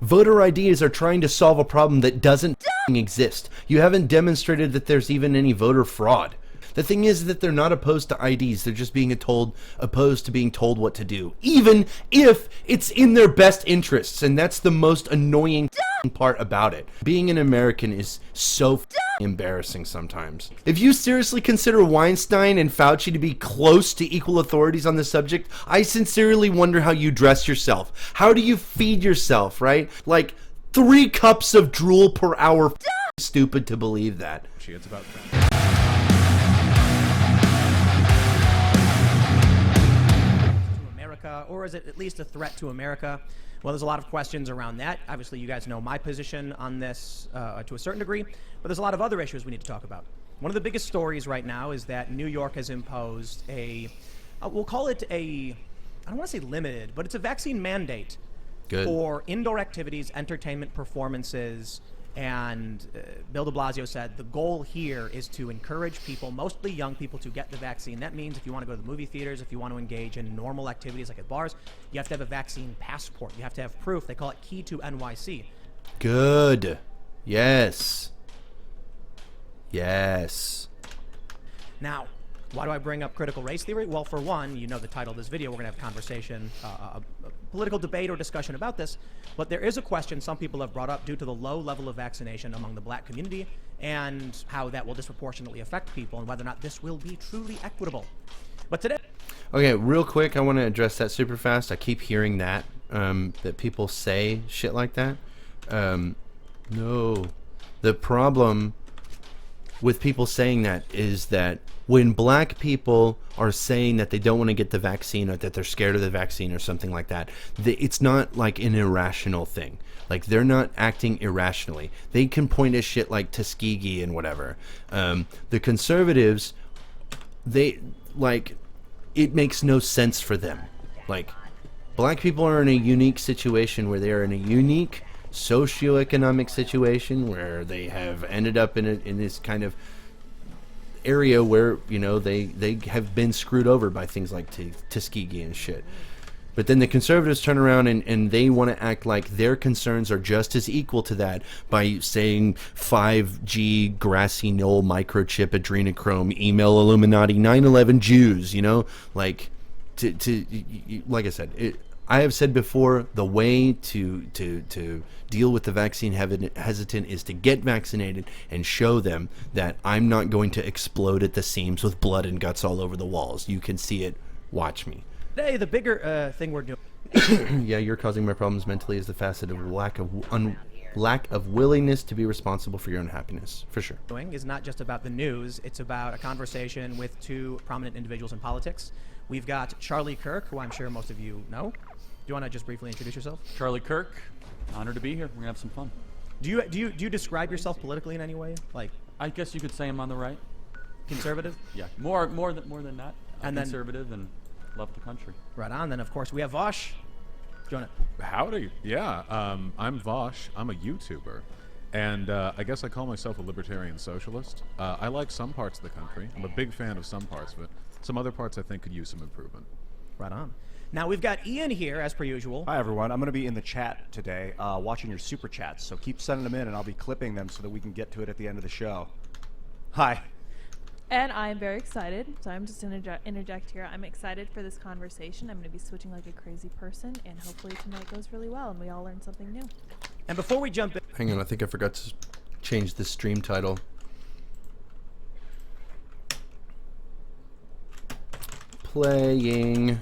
Voter IDs are trying to solve a problem that doesn't exist. You haven't demonstrated that there's even any voter fraud. The thing is that they're not opposed to IDs. They're just opposed to being told what to do, even if it's in their best interests. And that's the most annoying part about it. Being an American is so embarrassing sometimes. If you seriously consider Weinstein and Fauci to be close to equal authorities on the subject, I sincerely wonder how you dress yourself. How do you feed yourself, right? Like 3 cups of drool per hour. Stupid to believe that. It's about that. Or is it at least a threat to America? Well, there's a lot of questions around that. Obviously, you guys know my position on this to a certain degree, but there's a lot of other issues we need to talk about. One of the biggest stories right now is that New York has imposed we'll call it I don't want to say limited, but it's a vaccine mandate for indoor activities, entertainment performances, and Bill de Blasio said the goal here is to encourage people, mostly young people, to get the vaccine. That means if you want to go to the movie theaters, if you want to engage in normal activities like at bars, you have to have a vaccine passport. You have to have proof. They call it Key to NYC. Good. Yes. Yes. Now, why do I bring up critical race theory? Well, for one, you know the title of this video. We're going to have conversation, a political debate or discussion about this. But there is a question some people have brought up due to the low level of vaccination among the black community and how that will disproportionately affect people and whether or not this will be truly equitable. But today... Okay, real quick, I want to address that super fast. I keep hearing that people say shit like that. No. The problem with people saying that is that when black people are saying that they don't want to get the vaccine or that they're scared of the vaccine or something like that, it's not like an irrational thing. Like, they're not acting irrationally. They can point at shit like Tuskegee and whatever. The conservatives, it makes no sense for them. Like, black people are in a unique situation where they are in a unique socioeconomic situation where they have ended up in this kind of area where, you know, they have been screwed over by things like Tuskegee and shit. But then the conservatives turn around and they want to act like their concerns are just as equal to that by saying 5G, grassy knoll, microchip, adrenochrome, email Illuminati, 9/11 Jews, you know? Like, like I said, I have said before, the way to deal with the vaccine hesitant is to get vaccinated and show them that I'm not going to explode at the seams with blood and guts all over the walls. You can see it. Watch me. Today, the bigger thing we're doing... Yeah, you're causing my problems mentally is the facet of lack of willingness to be responsible for your own happiness, for sure. ...is not just about the news. It's about a conversation with 2 prominent individuals in politics. We've got Charlie Kirk, who I'm sure most of you know. Do you want to just briefly introduce yourself? Charlie Kirk. Honored to be here. We're gonna have some fun. Do you describe yourself politically in any way? Like, I guess you could say I'm on the right. Conservative? Yeah, more than that. I'm And then- conservative and love the country. Right on. Then, of course, we have Vaush. Do you want to... Howdy. Yeah, I'm Vaush. I'm a YouTuber. And I guess I call myself a libertarian socialist. I like some parts of the country. I'm a big fan of some parts of it. Some other parts I think could use some improvement. Right on. Now, we've got Ian here, as per usual. Hi, everyone. I'm going to be in the chat today watching your super chats, so keep sending them in, and I'll be clipping them so that we can get to it at the end of the show. Hi. And I'm very excited, so I'm just going to interject here. I'm excited for this conversation. I'm going to be switching like a crazy person, and hopefully tonight goes really well, and we all learn something new. And before we jump in... Hang on, I think I forgot to change the stream title. Playing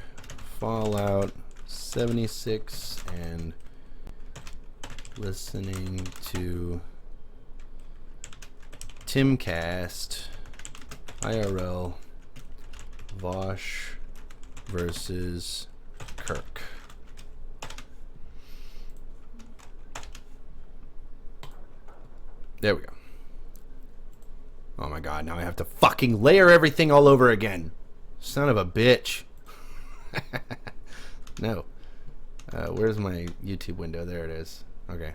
Fallout 76 and listening to Timcast IRL Vaush versus Kirk. There we go. Oh my god, now I have to fucking layer everything all over again. Son of a bitch. No. Where's my YouTube window? There it is. Okay.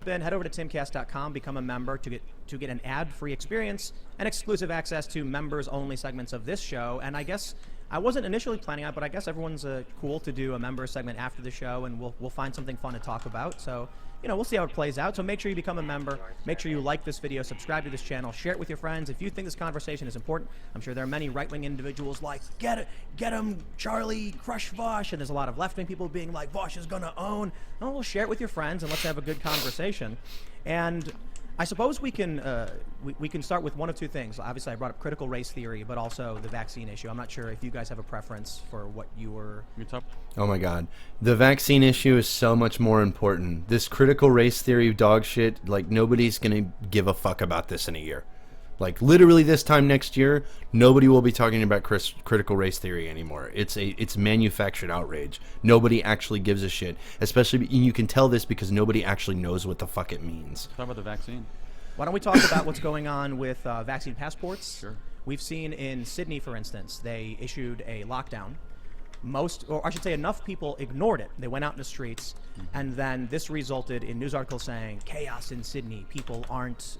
Then head over to timcast.com, become a member to get an ad-free experience and exclusive access to members-only segments of this show. And I guess I wasn't initially planning on it, but I guess everyone's cool to do a member segment after the show, and we'll find something fun to talk about. So, we'll see how it plays out. So make sure you become a member. Make sure you like this video, subscribe to this channel, share it with your friends. If you think this conversation is important, I'm sure there are many right-wing individuals like, get him, Charlie, crush Vaush, and there's a lot of left-wing people being like, Vaush is gonna own. No, we'll share it with your friends, and let's have a good conversation. And I suppose we can start with one of two things. Obviously, I brought up critical race theory, but also the vaccine issue. I'm not sure if you guys have a preference for what you were. Oh my God, the vaccine issue is so much more important. This critical race theory dog shit, like nobody's gonna give a fuck about this in a year. Like literally this time next year, nobody will be talking about critical race theory anymore. It's manufactured outrage. Nobody actually gives a shit. Especially, and you can tell this because nobody actually knows what the fuck it means. Talk about the vaccine. Why don't we talk about what's going on with vaccine passports? Sure. We've seen in Sydney, for instance, they issued a lockdown. Or I should say enough people ignored it. They went out in the streets, and then this resulted in news articles saying chaos in Sydney. People aren't,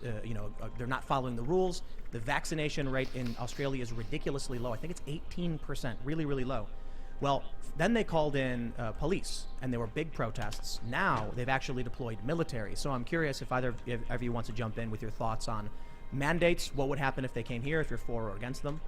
they're not following the rules. The vaccination rate in Australia is ridiculously low. I think it's 18%, really, really low. Well, then they called in police, and there were big protests. Now they've actually deployed military. So I'm curious if either of you wants to jump in with your thoughts on mandates. What would happen if they came here, if you're for or against them?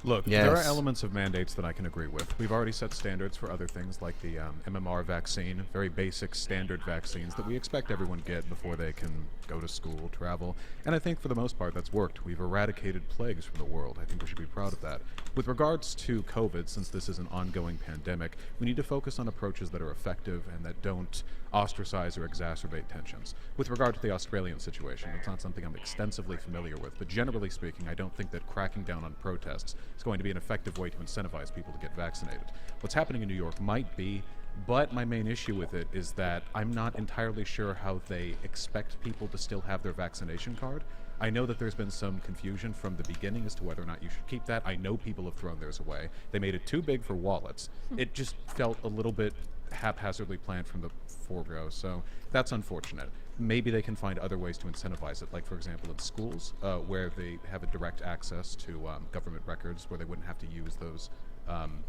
Look, Yes. there are elements of mandates that I can agree with. We've already set standards for other things like the MMR vaccine, very basic standard vaccines that we expect everyone get before they can go to school, travel. And I think for the most part that's worked. We've eradicated plagues from the world. I think we should be proud of that. With regards to COVID, since this is an ongoing pandemic, we need to focus on approaches that are effective and that don't ostracize or exacerbate tensions. With regard to the Australian situation, it's not something I'm extensively familiar with, but generally speaking, I don't think that cracking down on protests is going to be an effective way to incentivize people to get vaccinated. What's happening in New York might be, but my main issue with it is that I'm not entirely sure how they expect people to still have their vaccination card. I know that there's been some confusion from the beginning as to whether or not you should keep that. I know people have thrown theirs away. They made it too big for wallets. It just felt a little bit haphazardly planned from the forego, so that's unfortunate. Maybe they can find other ways to incentivize it, like for example in schools, where they have a direct access to government records, where they wouldn't have to use those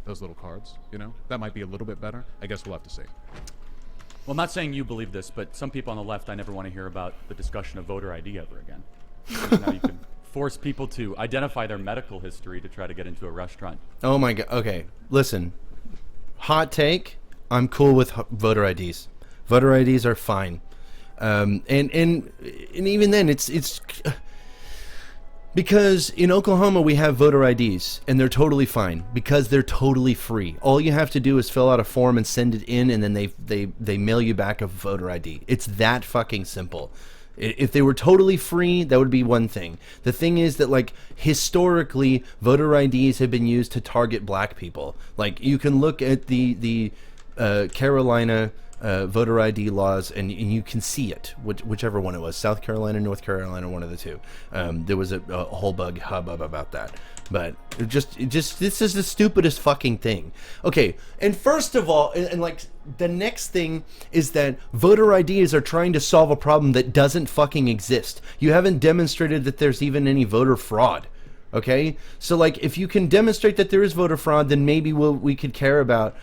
little cards. That might be a little bit better. I guess we'll have to see. Well, I'm not saying you believe this, but some people on the left, I never want to hear about the discussion of voter ID ever again. Now you can force people to identify their medical history to try to get into a restaurant. Oh my God. Okay, listen. Hot take. I'm cool with voter IDs. Voter IDs are fine. And even then, it's because in Oklahoma we have voter IDs and they're totally fine because they're totally free. All you have to do is fill out a form and send it in, and then they mail you back a voter ID. It's that fucking simple. If they were totally free, that would be one thing. The thing is that, like, historically, voter IDs have been used to target black people. Like, you can look at the Carolina voter ID laws, and you can see it, whichever one it was, South Carolina, North Carolina, one of the two. There was a whole hubbub about that. But it just this is the stupidest fucking thing. Okay, and first of all, and like the next thing is that voter IDs are trying to solve a problem that doesn't fucking exist. You haven't demonstrated that there's even any voter fraud. Okay, so like if you can demonstrate that there is voter fraud, then maybe we could care about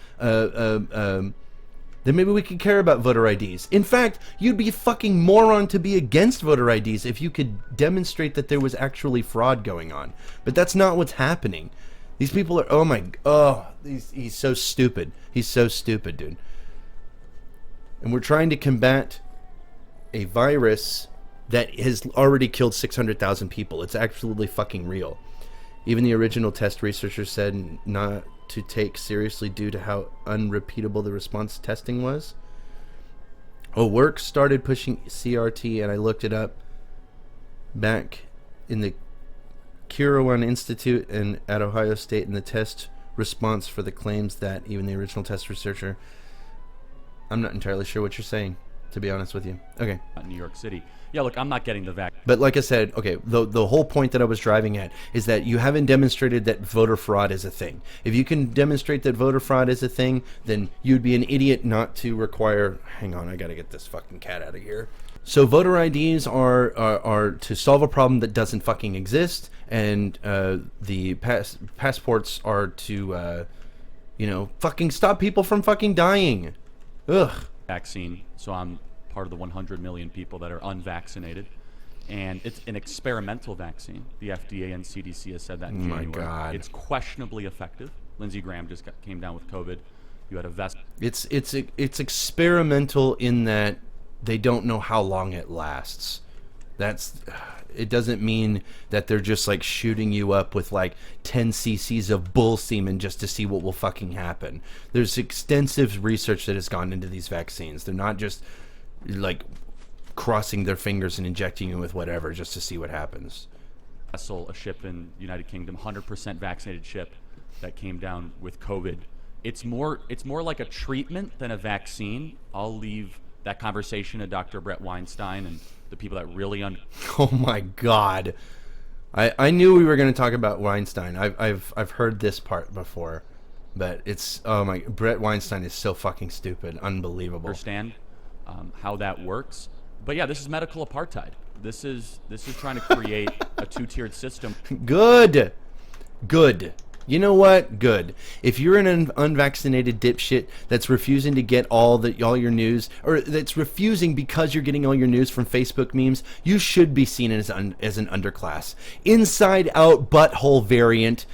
voter IDs. In fact, you'd be a fucking moron to be against voter IDs if you could demonstrate that there was actually fraud going on. But that's not what's happening. These people are, he's so stupid. He's so stupid, dude. And we're trying to combat a virus that has already killed 600,000 people. It's absolutely fucking real. Even the original test researchers said not to take seriously due to how unrepeatable the response testing was. Work started pushing CRT, and I looked it up back in the Kirwan Institute and at Ohio State, and the test response for the claims that even the original test researcher, I'm not entirely sure what you're saying. to be honest with you. Okay. in New York City. Yeah, look, I'm not getting the vaccine. But like I said, okay, the whole point that I was driving at is that you haven't demonstrated that voter fraud is a thing. If you can demonstrate that voter fraud is a thing, then you'd be an idiot not to require... Hang on, I gotta get this fucking cat out of here. So voter IDs are to solve a problem that doesn't fucking exist, and the passports are to, fucking stop people from fucking dying. Ugh. Vaccine, so I'm part of the 100 million people that are unvaccinated, and it's an experimental vaccine. The FDA and CDC has said that in January. My God. It's questionably effective. Lindsey Graham just came down with COVID. You had a vest. It's experimental in that they don't know how long it lasts. It doesn't mean that they're just like shooting you up with like 10 cc's of bull semen just to see what will fucking happen. There's extensive research that has gone into these vaccines. They're not just like crossing their fingers and injecting you with whatever just to see what happens. Vessel, a ship in United Kingdom, 100% vaccinated ship that came down with COVID. It's more like a treatment than a vaccine. I'll leave that conversation to Dr. Brett Weinstein and the people that really Oh my God. I knew we were going to talk about Weinstein. I've heard this part before, but Brett Weinstein is so fucking stupid. Unbelievable. understand how that works. But yeah, this is medical apartheid. This is trying to create a two-tiered system. Good. You know what? Good. If you're an unvaccinated dipshit that's refusing to get all your news, or that's refusing because you're getting all your news from Facebook memes, you should be seen as an underclass. Inside out butthole variant,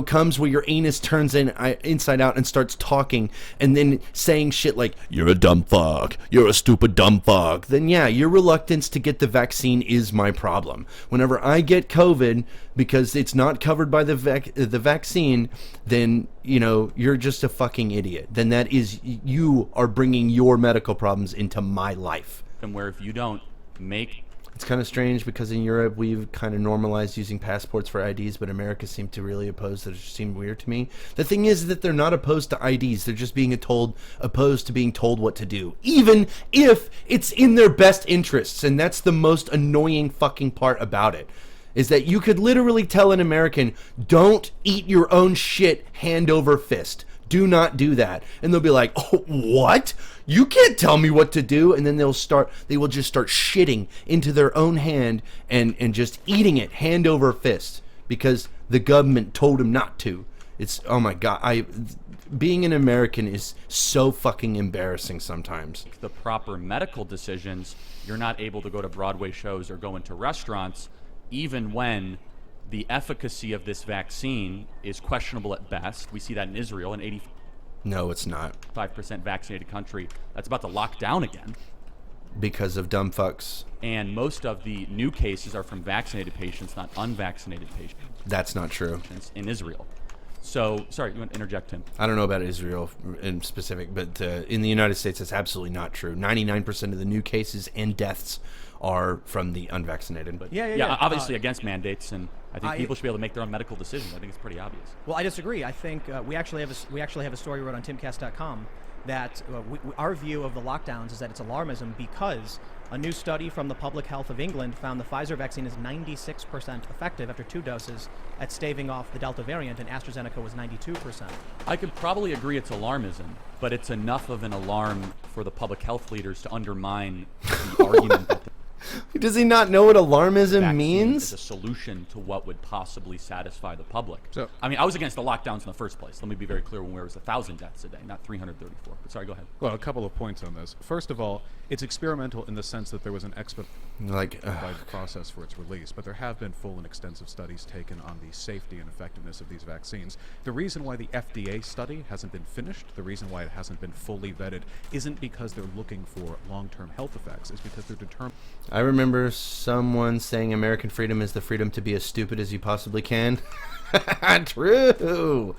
comes where your anus turns inside out and starts talking and then saying shit like, "You're a dumb fuck. You're a stupid dumb fuck." Then yeah, your reluctance to get the vaccine is my problem. Whenever I get COVID because it's not covered by the vaccine, then you're just a fucking idiot. Then that is, you are bringing your medical problems into my life. And where if you don't make... It's kind of strange because in Europe we've kind of normalized using passports for IDs, but America seemed to really oppose that. It just seemed weird to me. The thing is that they're not opposed to IDs. They're just opposed to being told what to do, even if it's in their best interests. And that's the most annoying fucking part about it, is that you could literally tell an American, don't eat your own shit hand over fist. Do not do that. And they'll be like, "Oh, what? You can't tell me what to do." And then they will just start shitting into their own hand and just eating it hand over fist because the government told them not to. It's, oh my God. Being an American is so fucking embarrassing sometimes. The proper medical decisions, you're not able to go to Broadway shows or go into restaurants, even when the efficacy of this vaccine is questionable at best. We see that in Israel, an 85% No, it's not. vaccinated country that's about to lock down again. Because of dumb fucks. And most of the new cases are from vaccinated patients, not unvaccinated patients. That's not true. In Israel. So, sorry, you want to interject, Tim? I don't know about Israel in specific, but in the United States, that's absolutely not true. 99% of the new cases and deaths are from the unvaccinated. But Yeah. Obviously against mandates, and I think people should be able to make their own medical decisions. I think it's pretty obvious. Well, I disagree. I think we actually have a story we wrote on timcast.com that our view of the lockdowns is that it's alarmism because a new study from the Public Health of England found the Pfizer vaccine is 96% effective after 2 doses at staving off the Delta variant, and AstraZeneca was 92%. I could probably agree it's alarmism, but it's enough of an alarm for the public health leaders to undermine the argument that Does he not know what alarmism vaccine means? is a solution to what would possibly satisfy the public. So- I mean, I was against the lockdowns in the first place. Let me be very clear when there was 1,000 deaths a day, not 334. But sorry, go ahead. Well, a couple of points on this. First of all, it's experimental in the sense that there was an expedited process for its release, but there have been full and extensive studies taken on the safety and effectiveness of these vaccines. The reason why the FDA study hasn't been finished, the reason why it hasn't been fully vetted, isn't because they're looking for long-term health effects. It's because they're determined. I remember someone saying American freedom is the freedom to be as stupid as you possibly can. True.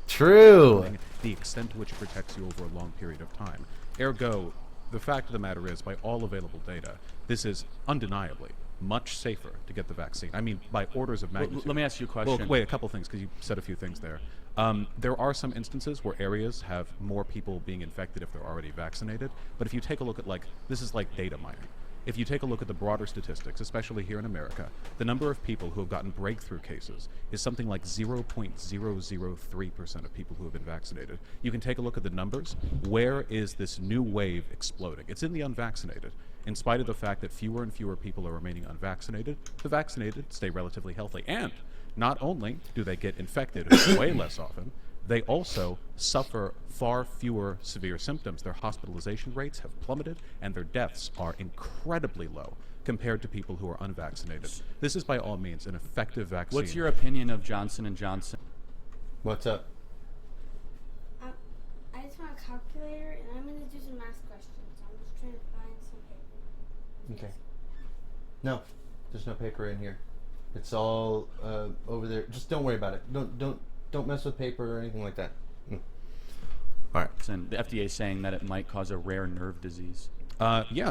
The extent to which it protects you over a long period of time. Ergo, the fact of the matter is, by all available data, this is undeniably much safer to get the vaccine. I mean, by orders of magnitude. Let me ask you a question. Well, wait, a couple things, because you said a few things there. There are some instances where areas have more people being infected if they're already vaccinated. But if you take a look at, like, this is like data mining. If you take a look at the broader statistics, especially here in America, the number of people who have gotten breakthrough cases is something like 0.003% of people who have been vaccinated. You can take a look at the numbers. Where is this new wave exploding? It's in the unvaccinated. In spite of the fact that fewer and fewer people are remaining unvaccinated, the vaccinated stay relatively healthy. And not only do they get infected way less often, they also suffer far fewer severe symptoms. Their hospitalization rates have plummeted, and their deaths are incredibly low compared to people who are unvaccinated. This is by all means an effective vaccine. What's your opinion of Johnson & Johnson? What's up? I just want a calculator, and I'm going to do some math questions. I'm just trying to find some paper. Okay. No, there's no paper in here. It's all over there. Just don't worry about it. Don't mess with paper or anything like that. All right. And the FDA is saying that it might cause a rare nerve disease. Yeah.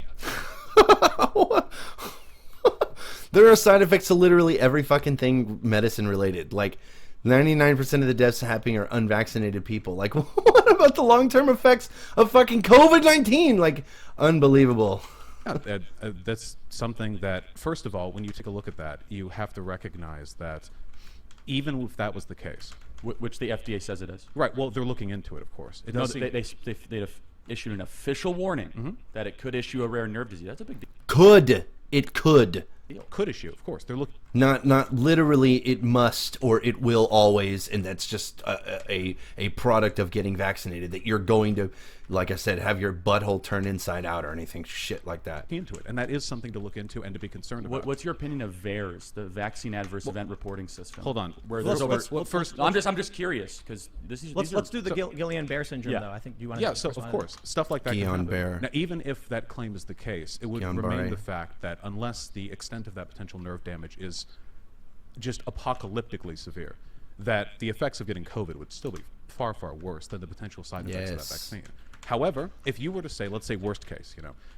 There are side effects to literally every fucking thing medicine related. Like 99% of the deaths happening are unvaccinated people. Like, what about the long-term effects of fucking COVID-19? Like, unbelievable. That's something that, first of all, when you take a look at that, you have to recognize that even if that was the case, Which the FDA says it is. right? Well, they're looking into it, of course. It No, does seem- they issued an official warning that it could issue a rare nerve disease. That's a big deal. It could. could issue, of course. They're looking. Not literally it must or it will always, and that's just a product of getting vaccinated, that you're going to, like I said, have your butthole turn inside out or anything shit like that. Into it, and that is something to look into and to be concerned about. What's your opinion of VAERS, the Vaccine Adverse Event Reporting System? Hold on. Where Let's- there's let's- over, let's- first, I'm just curious because this is Let's do the so- Guillain-Barré syndrome, Yeah. though. I think you want Yeah, to. so of course, stuff like that can happen. Guillain-Barré. Now, even if that claim is the case, it would Guillain-Barré. remain the fact that unless the extent of that potential nerve damage is just apocalyptically severe, that the effects of getting COVID would still be far, far worse than the potential side effects of that Yes. vaccine. However, if you were to say, let's say worst case,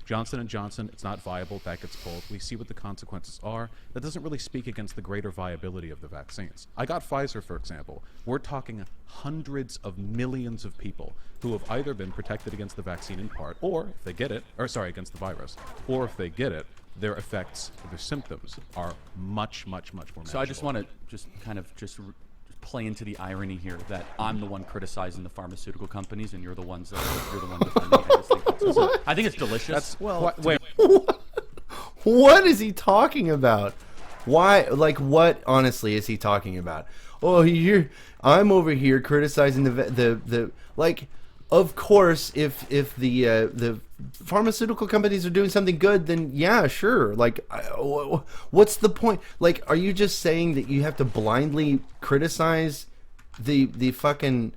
Johnson & Johnson, it's not viable, that gets pulled, we see what the consequences are, that doesn't really speak against the greater viability of the vaccines. I got Pfizer, for example. We're talking hundreds of millions of people who have either been protected against the vaccine in part, or if they get it, against the virus, or if they get it, their effects, their symptoms are much, much, much more manageable. So I just want to just play into the irony here that I'm the one criticizing the pharmaceutical companies and you're the one defending. I think it's delicious. Wait, What is he talking about? Why? Like, what? Honestly, is he talking about? Oh, I'm over here criticizing the like. Of course, if the pharmaceutical companies are doing something good, then yeah, sure. Like, what's the point? Like, are you just saying that you have to blindly criticize the fucking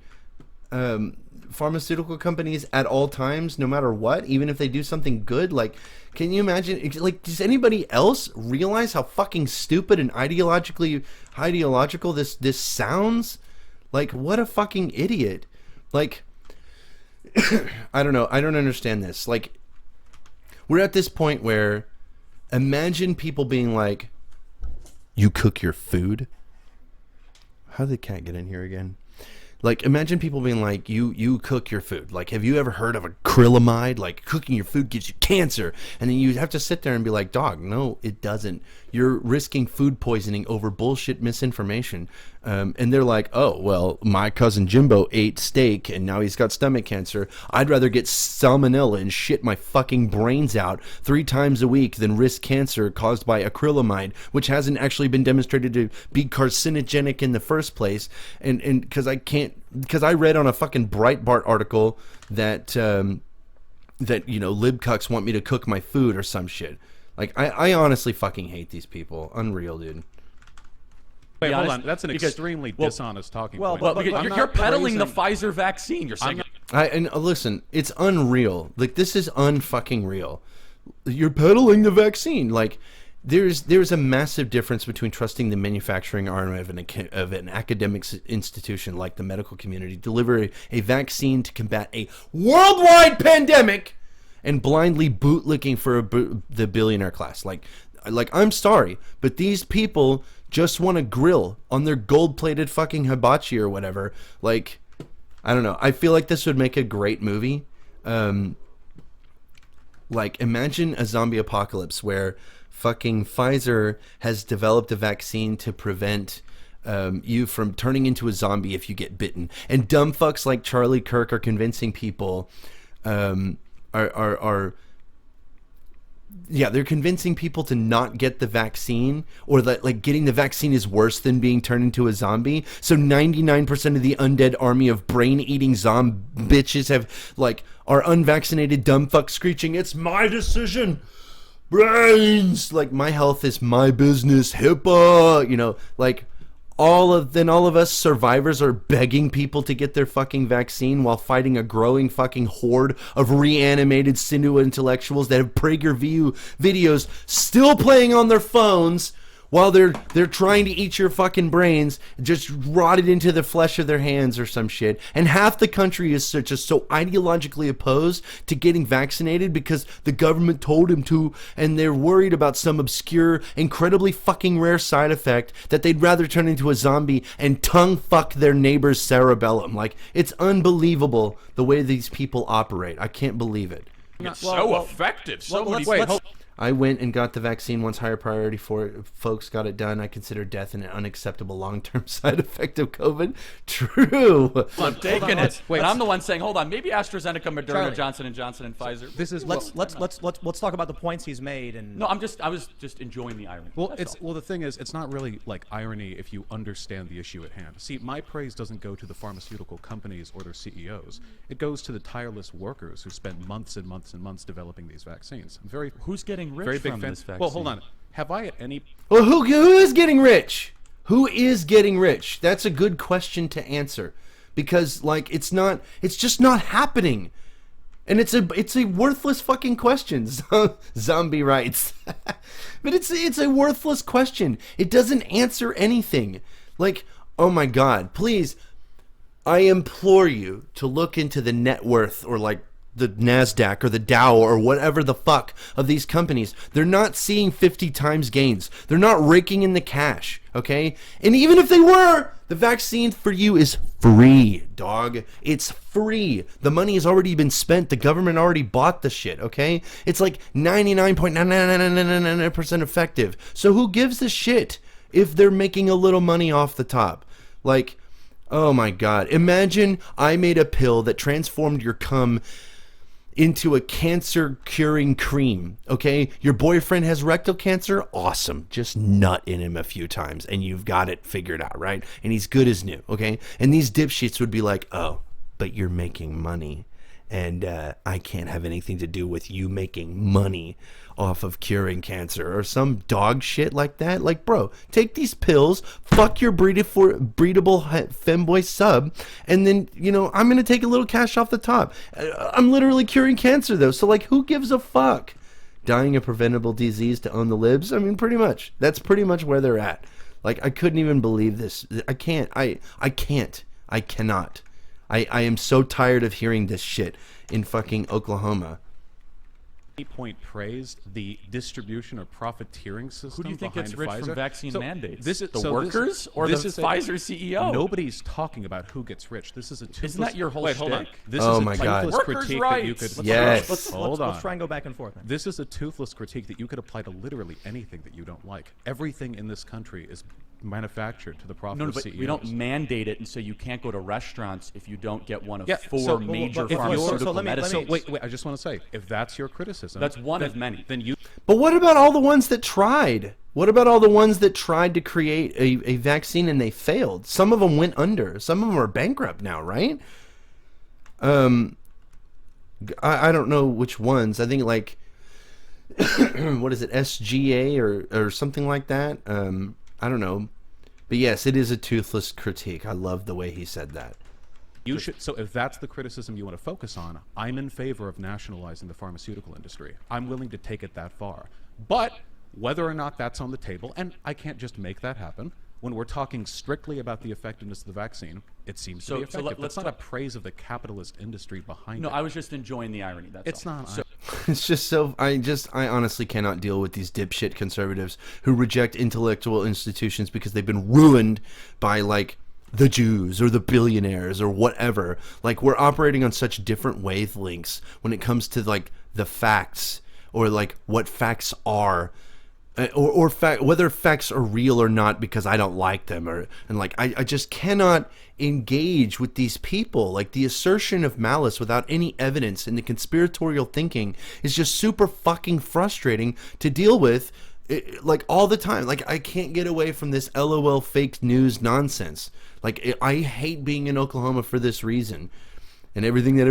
pharmaceutical companies at all times, no matter what, even if they do something good? Like, can you imagine? Like, does anybody else realize how fucking stupid and ideological this sounds? Like, what a fucking idiot! Like. I don't know. I don't understand this. Like, we're at this point where imagine people being like, you cook your food? How did the cat get in here again? Like, imagine people being like, you cook your food. Like, have you ever heard of acrylamide? Like, cooking your food gives you cancer. And then you have to sit there and be like, dog, no, it doesn't. You're risking food poisoning over bullshit misinformation. And they're like, oh, well, my cousin Jimbo ate steak and now he's got stomach cancer. I'd rather get salmonella and shit my fucking brains out 3 times a week than risk cancer caused by acrylamide, which hasn't actually been demonstrated to be carcinogenic in the first place. And because I read on a fucking Breitbart article that libcucks want me to cook my food or some shit. Like, I honestly fucking hate these people. Unreal, dude. wait, Be hold honest, on. That's an because- extremely well- dishonest talking well, point. but- Because I'm you're not peddling the praising- Pfizer vaccine. You're saying Listen, it's unreal. Like, this is unfucking real. You're peddling the vaccine. Like, there's a massive difference between trusting the manufacturing arm of an academic institution like the medical community deliver a vaccine to combat a worldwide pandemic and blindly bootlicking for the billionaire class. Like, Like, I'm sorry, but these people just want to grill on their gold-plated fucking hibachi or whatever. Like, I don't know. I feel like this would make a great movie. Like, imagine a zombie apocalypse where fucking Pfizer has developed a vaccine to prevent you from turning into a zombie if you get bitten. And dumb fucks like Charlie Kirk are convincing people, they're convincing people to not get the vaccine, or that like getting the vaccine is worse than being turned into a zombie. So 99% of the undead army of brain-eating zombie bitches are unvaccinated dumb fucks screeching, "It's my decision, brains! Like, my health is my business, HIPAA!" Like, all of us survivors are begging people to get their fucking vaccine while fighting a growing fucking horde of reanimated sinew intellectuals that have PragerView videos still playing on their phones while they're trying to eat your fucking brains, just rotted into the flesh of their hands or some shit. And half the country is just so ideologically opposed to getting vaccinated because the government told him to, and they're worried about some obscure, incredibly fucking rare side effect that they'd rather turn into a zombie and tongue fuck their neighbor's cerebellum. Like, it's unbelievable the way these people operate. I can't believe it. It's so effective. So many. I went and got the vaccine once, higher priority for it. Folks got it done. I consider death an unacceptable long-term side effect of COVID. True. I'm taking it. Wait, and I'm the one saying, hold on, maybe AstraZeneca, Moderna, Charlie. Johnson & Johnson, and Pfizer. This is Let's talk about the points he's made. And No, I was just enjoying the irony. Well, That's all. the thing is, it's not really like irony if you understand the issue at hand. See, my praise doesn't go to the pharmaceutical companies or their CEOs. It goes to the tireless workers who spend months and months and months developing these vaccines. I'm very Who's getting rich very big from fan. this vaccine? Well, hold on. Have I at any Well, who is getting rich? Who is getting rich? That's a good question to answer, because like it's just not happening, and it's a worthless fucking question. Zombie rights, but it's a worthless question. It doesn't answer anything. Like, oh my God, please, I implore you to look into the net worth, or like the NASDAQ or the Dow or whatever the fuck of these companies. They're not seeing 50 times gains. They're not raking in the cash, okay? And even if they were, the vaccine for you is free, dog. It's free. The money has already been spent. The government already bought the shit, okay? It's like 99.999% effective. So who gives a shit if they're making a little money off the top? Like, oh my God. Imagine I made a pill that transformed your cum into a cancer curing cream, okay? Your boyfriend has rectal cancer? Awesome. Just nut in him a few times and you've got it figured out, right? And he's good as new, okay? And these dipshits would be like, oh, but you're making money, and I can't have anything to do with you making money off of curing cancer or some dog shit like that. Like, bro, take these pills, fuck your breedable femboy sub, and then, I'm going to take a little cash off the top. I'm literally curing cancer, though, so, like, who gives a fuck? Dying of preventable disease to own the libs? I mean, pretty much. That's pretty much where they're at. Like, I couldn't even believe this. I can't. I cannot. I am so tired of hearing this shit in fucking Oklahoma. point praised the distribution or profiteering system. Who do you think behind gets rich Pfizer. from vaccine mandates? This is, the workers or this the is Pfizer CEO? Nobody's talking about who gets rich. This is a toothless... Isn't that your whole Wait, hold on. shtick? This Oh is my a God. toothless Workers' critique rights. that you could... Yes. Hold on. Let's try and go back and forth. This is a toothless critique that you could apply to literally anything that you don't like. Everything in this country is manufactured to the profit No, of but CEOs. we don't mandate it, and so you can't go to restaurants if you don't get one of Yeah, four so- major but if you're- pharmaceutical so let me- medicines. So wait, I just want to say, if that's your criticism, That's one then, of many. Then you But what about all the ones that tried? What about all the ones that tried to create a vaccine and they failed? Some of them went under. Some of them are bankrupt now, right? I don't know which ones. I think like what is it, SGA or something like that? I don't know. But yes, it is a toothless critique. I love the way he said that. You should. So if that's the criticism you want to focus on, I'm in favor of nationalizing the pharmaceutical industry. I'm willing to take it that far. But whether or not that's on the table, and I can't just make that happen, when we're talking strictly about the effectiveness of the vaccine, it seems to be effective. let's That's not a praise of the capitalist industry behind No, it. I was just enjoying the irony. That's It's all. not. So, It's just so I honestly cannot deal with these dipshit conservatives who reject intellectual institutions because they've been ruined by like the Jews or the billionaires or whatever. Like, we're operating on such different wavelengths when it comes to like the facts or like what facts are. Or whether facts are real or not because I don't like them, I just cannot engage with these people. Like, the assertion of malice without any evidence and the conspiratorial thinking is just super fucking frustrating to deal with, like, all the time. Like, I can't get away from this LOL fake news nonsense. Like, I hate being in Oklahoma for this reason. And everything that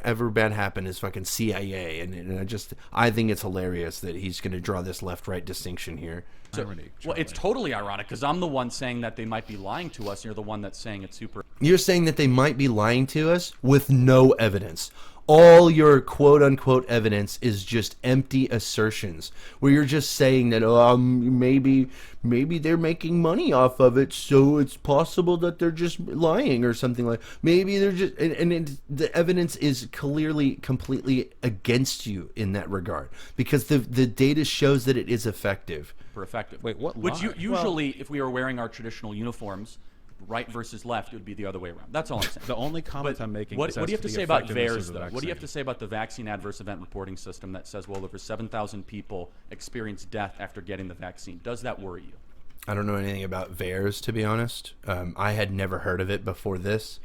ever bad happened is fucking CIA, and I think it's hilarious that he's going to draw this left-right distinction here. So, well, it's totally ironic because I'm the one saying that they might be lying to us, and you're the one that's saying it's super. You're saying that they might be lying to us with no evidence. All your quote-unquote evidence is just empty assertions, where you're just saying that, maybe they're making money off of it, so it's possible that they're just lying or something like. Maybe they're just, the evidence is clearly completely against you in that regard because the data shows that it is effective. Effective. Wait, what? Which usually, if we were wearing our traditional uniforms, right versus left, it would be the other way around. That's all I'm saying. The only comment I'm making what is do you have to the say about effectiveness VAERS, of the though? What do you have to vaccine. say about the vaccine adverse event reporting system that says, well, over 7,000 people experienced death after getting the vaccine? Does that worry you? I don't know anything about VAERS, to be honest. I had never heard of it before this.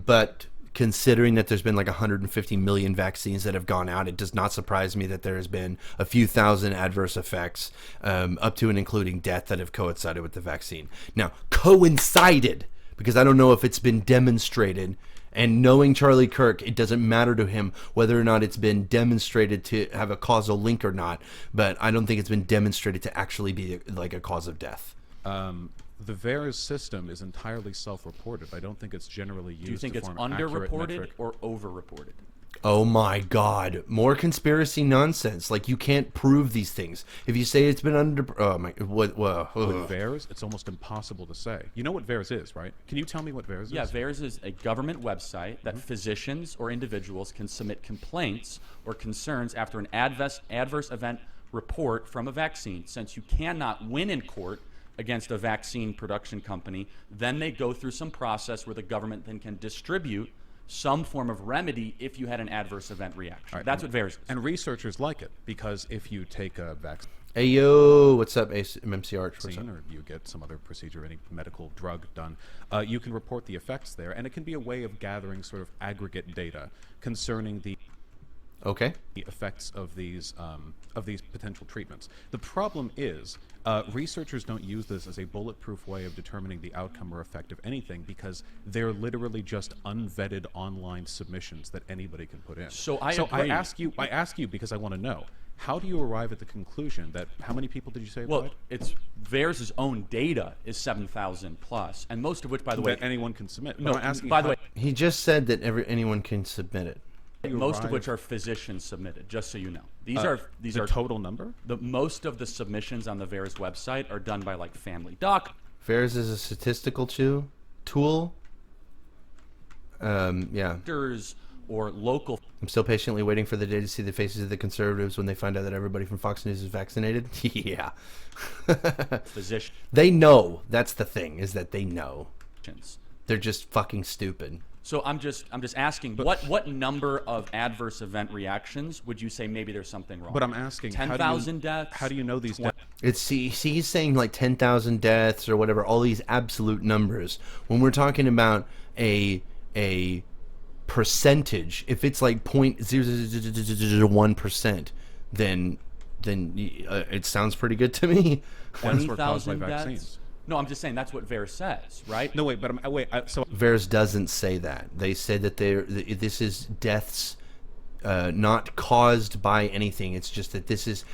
But considering that there's been like 150 million vaccines that have gone out, it does not surprise me that there has been a few thousand adverse effects, up to and including death, that have coincided with the vaccine. Now, coincided, because I don't know if it's been demonstrated. And knowing Charlie Kirk, it doesn't matter to him whether or not it's been demonstrated to have a causal link or not. But I don't think it's been demonstrated to actually be like a cause of death. The VAERS system is entirely self-reported. I don't think it's generally used. Do you think to it's form accurate underreported metric. or overreported? Oh my God! More conspiracy nonsense. Like, you can't prove these things. If you say it's been oh my, what? With VAERS, it's almost impossible to say. You know what VAERS is, right? Can you tell me what VAERS is? Yeah, VAERS is a government website that physicians or individuals can submit complaints or concerns after an adverse event report from a vaccine. Since you cannot win in court against a vaccine production company, then they go through some process where the government then can distribute some form of remedy if you had an adverse event reaction. Right. That's what VAERS is. And researchers like it because if you take a Hey yo, what's up, MMC Arch? What's up? vaccine or you get some other procedure, any medical drug done, you can report the effects there, and it can be a way of gathering sort of aggregate data concerning the Okay. effects of these potential treatments. The problem is researchers don't use this as a bulletproof way of determining the outcome or effect of anything because they're literally just unvetted online submissions that anybody can put in. So I I ask you because I want to know, how do you arrive at the conclusion that how many people did you say Well, applied? it's VAERS' own data is 7,000 plus, and most of which, by the way, That anyone can submit. no. But I'm asking By the how- way, He just said that anyone can submit it. most of arrive- which are physicians submitted. Just so you know, these the are total number. the most of the submissions on the VAERS website are done by like family doc. VAERS is a statistical tool. Yeah. Doctors or local I'm still patiently waiting for the day to see the faces of the conservatives when they find out that everybody from Fox News is vaccinated. Yeah. physicians. They know. That's the thing, is that they know. They're just fucking stupid. So I'm just asking, what number of adverse event reactions would you say maybe there's something wrong? But I'm asking, how do you- 10,000 deaths. How do you know these deaths? He's saying like 10,000 deaths or whatever, all these absolute numbers. When we're talking about a percentage, if it's like 0.001%, then it sounds pretty good to me. Deaths were caused by 20,000 vaccines. deaths. No, I'm just saying that's what VAERS says, right? No, wait, but so VAERS doesn't say that. They say that this is deaths not caused by anything. It's just that this is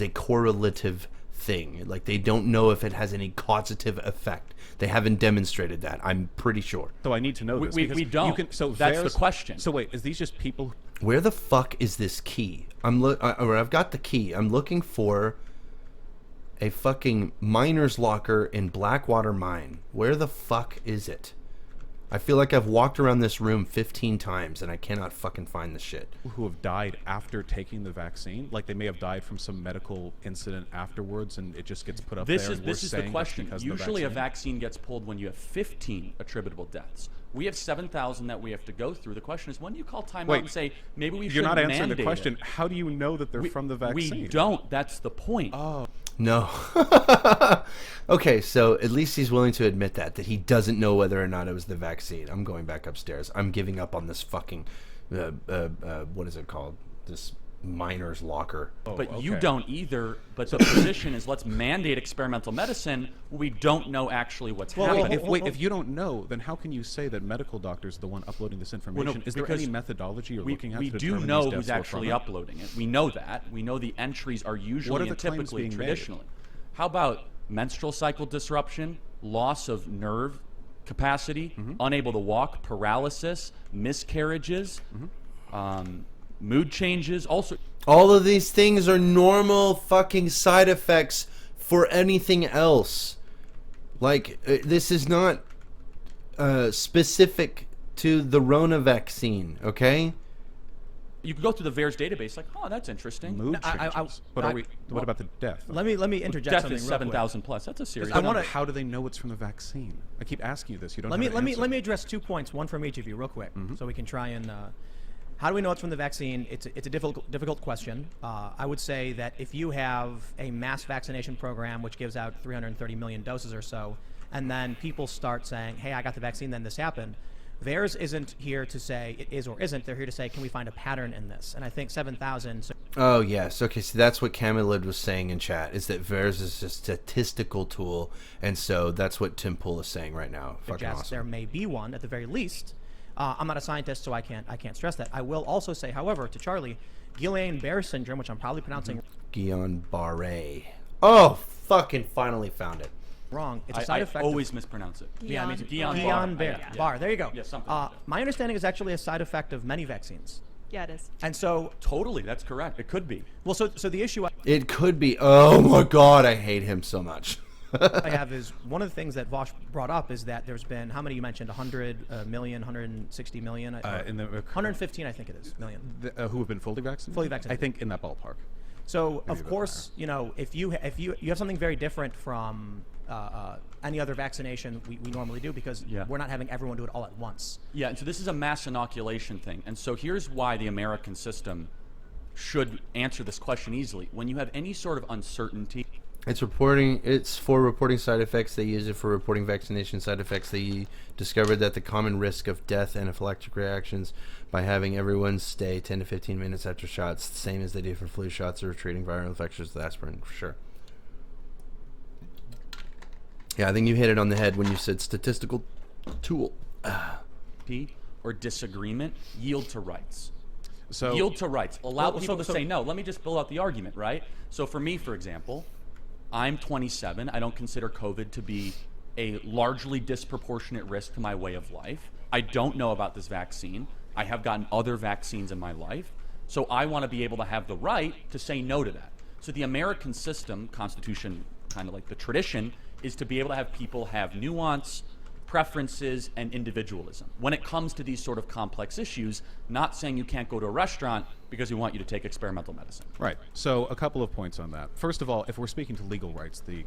a correlative thing. Like, they don't know if it has any causative effect. They haven't demonstrated that. I'm pretty sure. So I need to know this. We because don't. You can, so That's the VAERS question. So wait, is these just people? Where the fuck is this key? I've got the key. I'm looking for a fucking miner's locker in Blackwater Mine. Where the fuck is it? I feel like I've walked around this room 15 times and I cannot fucking find the shit. Who have died after taking the vaccine, like they may have died from some medical incident afterwards, and it just gets put up there. And This is we're the saying question. that's because of the Usually, a vaccine gets pulled when you have 15 attributable deaths. We have 7,000 that we have to go through. The question is, when do you call time out and say maybe we should You're not answering the mandate question. it? How do you know that they're from the vaccine? We don't. That's the point. Oh, No. Okay, so at least he's willing to admit that he doesn't know whether or not it was the vaccine. I'm going back upstairs. I'm giving up on this fucking, what is it called? This miner's locker. But you okay. don't either. But the position is, let's mandate experimental medicine. We don't know actually what's happening. If you don't know, then how can you say that medical doctors are the one uploading this information? Is there because any methodology you're looking at we to do determine know these who's deaths were actually from it? uploading it. We know that. We know the entries are usually What are and the claims typically being made? traditionally. How about menstrual cycle disruption, loss of nerve capacity, unable to walk, paralysis, miscarriages, mood changes, also. All of these things are normal fucking side effects for anything else. Like, this is not specific to the Rona vaccine, okay? You can go through the VAERS database, like, oh, that's interesting. Mood I- changes. I- What about the death? Let me interject Death something is real 7,000 plus. That's a serious I number. wanna- How do they know it's from the vaccine? I keep asking you this. You don't. Let know me let me address 2 points, one from each of you, real quick, so we can try and. How do we know it's from the vaccine? It's a difficult question. I would say that if you have a mass vaccination program which gives out 330 million doses or so, and then people start saying, "Hey, I got the vaccine, then this happened." VAERS isn't here to say it is or isn't. They're here to say, can we find a pattern in this? And I think 7,000. Oh, yes. Okay, so that's what Camelid was saying in chat, is that VAERS is a statistical tool, and so that's what Tim Pool is saying right now. Fucking suggests awesome. there may be one at the very least. I'm not a scientist, so I can't stress that. I will also say, however, to Charlie, Guillain-Barré syndrome, which I'm probably pronouncing Guillain-Barré. Oh, fucking finally found it. wrong. It's a I side effect. of- always mispronounce it. Yeah, me too. Guillain-Barré. Guillain-Barré. Yeah. Bar. There you go. Yeah, something like that. My understanding is actually a side effect of many vaccines. Yeah, it is. And so, Totally, that's correct. It could be. well, so the issue It could be. Oh, my God, I hate him so much. I have is one of the things that Vaush brought up is that there's been, how many you mentioned, 100 million, 160 million? In the 115, I think it is, million. who have been fully vaccinated? Fully vaccinated. I think in that ballpark. So Maybe a of bit course, you know, if you have something very different from any other vaccination we normally do, because Yeah. we're not having everyone do it all at once. Yeah, and so this is a mass inoculation thing. And so here's why the American system should answer this question easily. When you have any sort of uncertainty, It's for reporting side effects. They use it for reporting vaccination side effects. They discovered that the common risk of death and anaphylactic reactions by having everyone stay 10 to 15 minutes after shots, the same as they do for flu shots or treating viral infections with aspirin, for sure. Yeah, I think you hit it on the head when you said statistical tool. or disagreement yield to rights. So Yield to rights. Allow Well, people so- to say no. Let me just build out the argument, right? So for me, for example, I'm 27. I don't consider COVID to be a largely disproportionate risk to my way of life. I don't know about this vaccine. I have gotten other vaccines in my life. So I want to be able to have the right to say no to that. So the American system, Constitution, kind of like the tradition, is to be able to have people have nuance, preferences, and individualism. When it comes to these sort of complex issues, not saying you can't go to a restaurant because we want you to take experimental medicine. Right. So a couple of points on that. First of all, if we're speaking to legal rights, the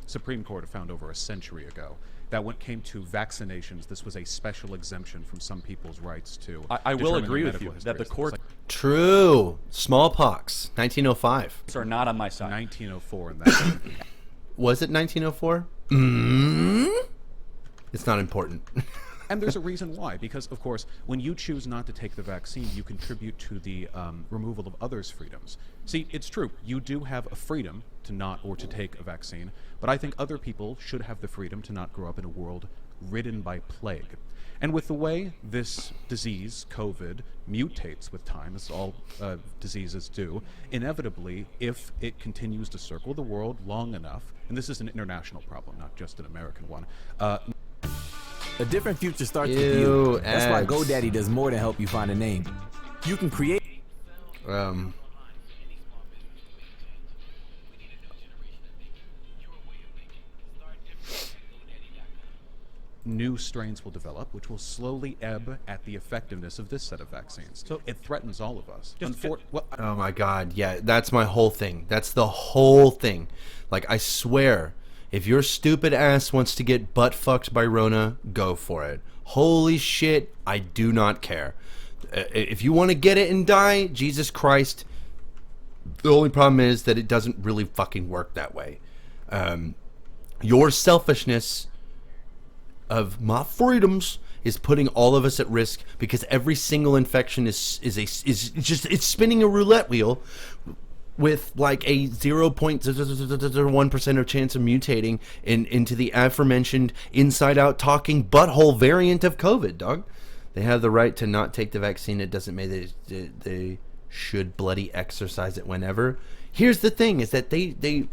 Supreme Court found over a century ago that when it came to vaccinations, this was a special exemption from some people's rights to. I will determine agree their with you medical that the histories. court It's True. Smallpox, 1905. are not on my like side. 1904, and that. Was it 1904? It's not important. And there's a reason why, because of course, when you choose not to take the vaccine, you contribute to the removal of others' freedoms. See, it's true, you do have a freedom to not or to take a vaccine, but I think other people should have the freedom to not grow up in a world ridden by plague. And with the way this disease, COVID, mutates with time, as all diseases do, inevitably, if it continues to circle the world long enough, and this is an international problem, not just an American one, A different future starts with Ew, you. That's why ads. GoDaddy does more than help you find a name. You can create. new strains will develop, which will slowly ebb at the effectiveness of this set of vaccines. So it threatens all of us. Oh my God, yeah, that's my whole thing. That's the whole thing. Like, I swear, if your stupid ass wants to get butt fucked by Rona, go for it. Holy shit, I do not care. If you want to get it and die, Jesus Christ. The only problem is that it doesn't really fucking work that way. Your selfishness of my freedoms is putting all of us at risk, because every single infection is just, it's spinning a roulette wheel with like a 0.01% of chance of mutating into the aforementioned inside out talking butthole variant of COVID, dog. They have the right to not take the vaccine. It doesn't mean they should bloody exercise it whenever. Here's the thing, is that they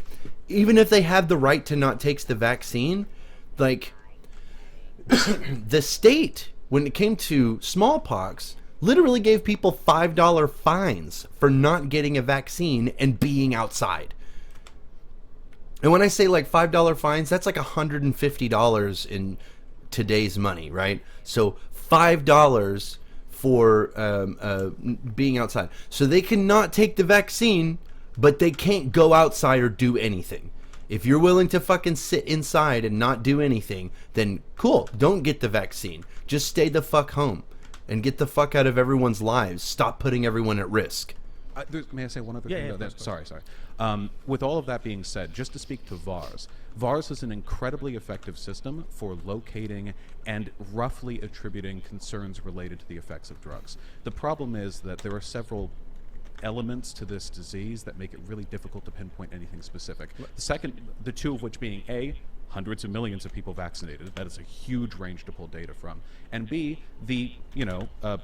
even if they have the right to not take the vaccine, like the state, when it came to smallpox, literally gave people $5 fines for not getting a vaccine and being outside. And when I say like $5 fines, that's like $150 in today's money, right? So $5 for being outside. So they cannot take the vaccine, but they can't go outside or do anything. If you're willing to fucking sit inside and not do anything, then cool, don't get the vaccine. Just stay the fuck home and get the fuck out of everyone's lives. Stop putting everyone at risk. May I say one other Yeah, thing? yeah, Though? Sorry. With all of that being said, just to speak to VARS, VARS is an incredibly effective system for locating and roughly attributing concerns related to the effects of drugs. The problem is that there are several elements to this disease that make it really difficult to pinpoint anything specific. The two of which being A, hundreds of millions of people vaccinated. That is a huge range to pull data from. And B, the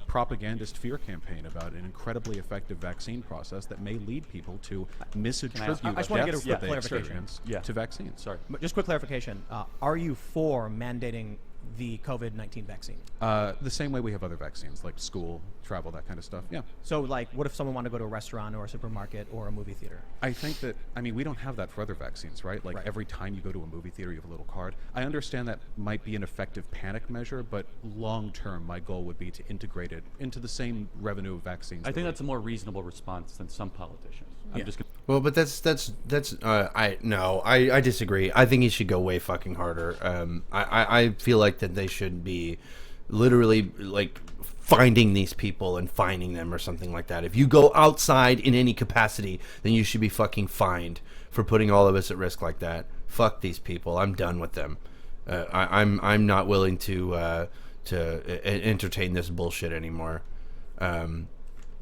propagandist fear campaign about an incredibly effective vaccine process that may lead people to misattribute I just want to get a quick deaths clarification. to vaccines. Sorry. Just quick clarification. Are you for mandating the COVID-19 vaccine? The same way we have other vaccines, like school, travel, that kind of stuff. Yeah. So, like, what if someone wanted to go to a restaurant or a supermarket or a movie theater? I think that, we don't have that for other vaccines, right? Like, Right. every time you go to a movie theater, you have a little card. I understand that might be an effective panic measure, but long term, my goal would be to integrate it into the same revenue of vaccines. I think that's a more reasonable response than some politicians. I'm Yeah. just gonna Well, but I disagree. I think he should go way fucking harder. I feel like that they should be literally like finding these people and fining them or something like that. If you go outside in any capacity, then you should be fucking fined for putting all of us at risk like that. Fuck these people. I'm done with them. I'm not willing to entertain this bullshit anymore.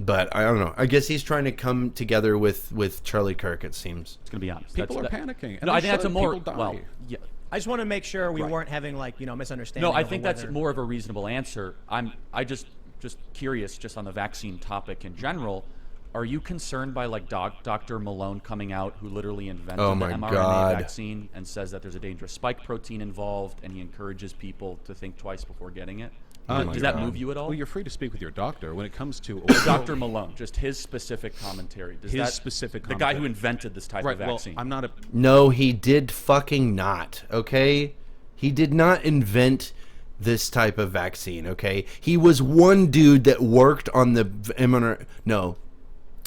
But I don't know. I guess he's trying to come together with Charlie Kirk, it seems. It's gonna be honest. People are panicking. And No, I think that's a should. more People die. well. Yeah. I just want to make sure we Right. weren't having misunderstanding. No, I over think that's whether- more of a reasonable answer. I just curious, just on the vaccine topic in general. Are you concerned by like Dr. Malone coming out, who literally invented Oh the my mRNA God. vaccine and says that there's a dangerous spike protein involved, and he encourages people to think twice before getting it? Oh my Does that God. move you at all? Well, you're free to speak with your doctor when it comes to Dr. Malone, just his specific commentary. Does His that, specific the guy who commentary. invented this type Right. of Well, vaccine. I'm not a. No, he did fucking not, okay? He did not invent this type of vaccine, okay? He was one dude that worked on the mRNA. No.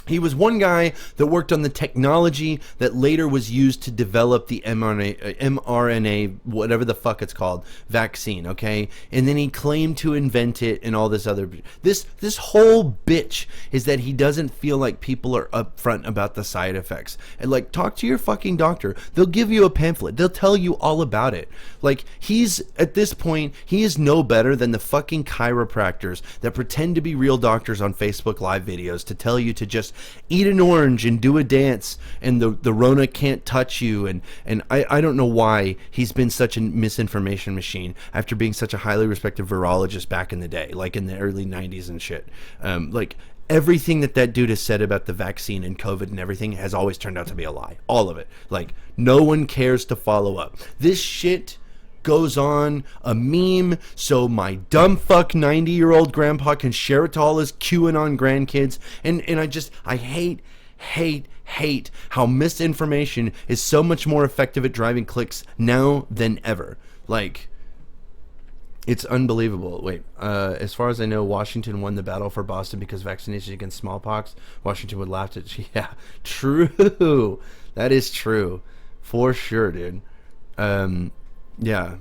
He was one guy that worked on the technology that later was used to develop the mRNA, whatever the fuck it's called, vaccine, okay? And then he claimed to invent it and all this other... This whole bitch is that he doesn't feel like people are upfront about the side effects. And, like, talk to your fucking doctor. They'll give you a pamphlet. They'll tell you all about it. Like, at this point, he is no better than the fucking chiropractors that pretend to be real doctors on Facebook Live videos to tell you to just eat an orange and do a dance and the Rona can't touch you, and I don't know why he's been such a misinformation machine after being such a highly respected virologist back in the day, like in the early 90s and shit. Like everything that dude has said about the vaccine and COVID and everything has always turned out to be a lie. All of it. Like no one cares to follow up. This shit goes on a meme so my dumb fuck 90-year-old grandpa can share it to all his QAnon grandkids, and I hate how misinformation is so much more effective at driving clicks now than ever. Like It's unbelievable. Wait, as far as I know, Washington won the battle for Boston because vaccination against smallpox. Washington would laugh at. Yeah, true. That is true, for sure, dude. Yeah.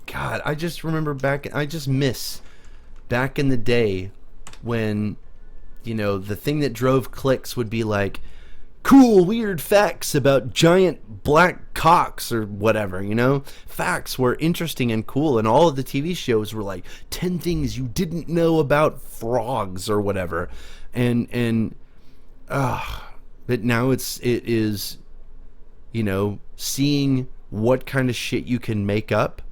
God, I just remember I just miss back in the day when, the thing that drove clicks would be like, cool, weird facts about giant black cocks or whatever, Facts were interesting and cool, and all of the TV shows were like 10 things you didn't know about frogs or whatever. But now it is, seeing what kind of shit you can make up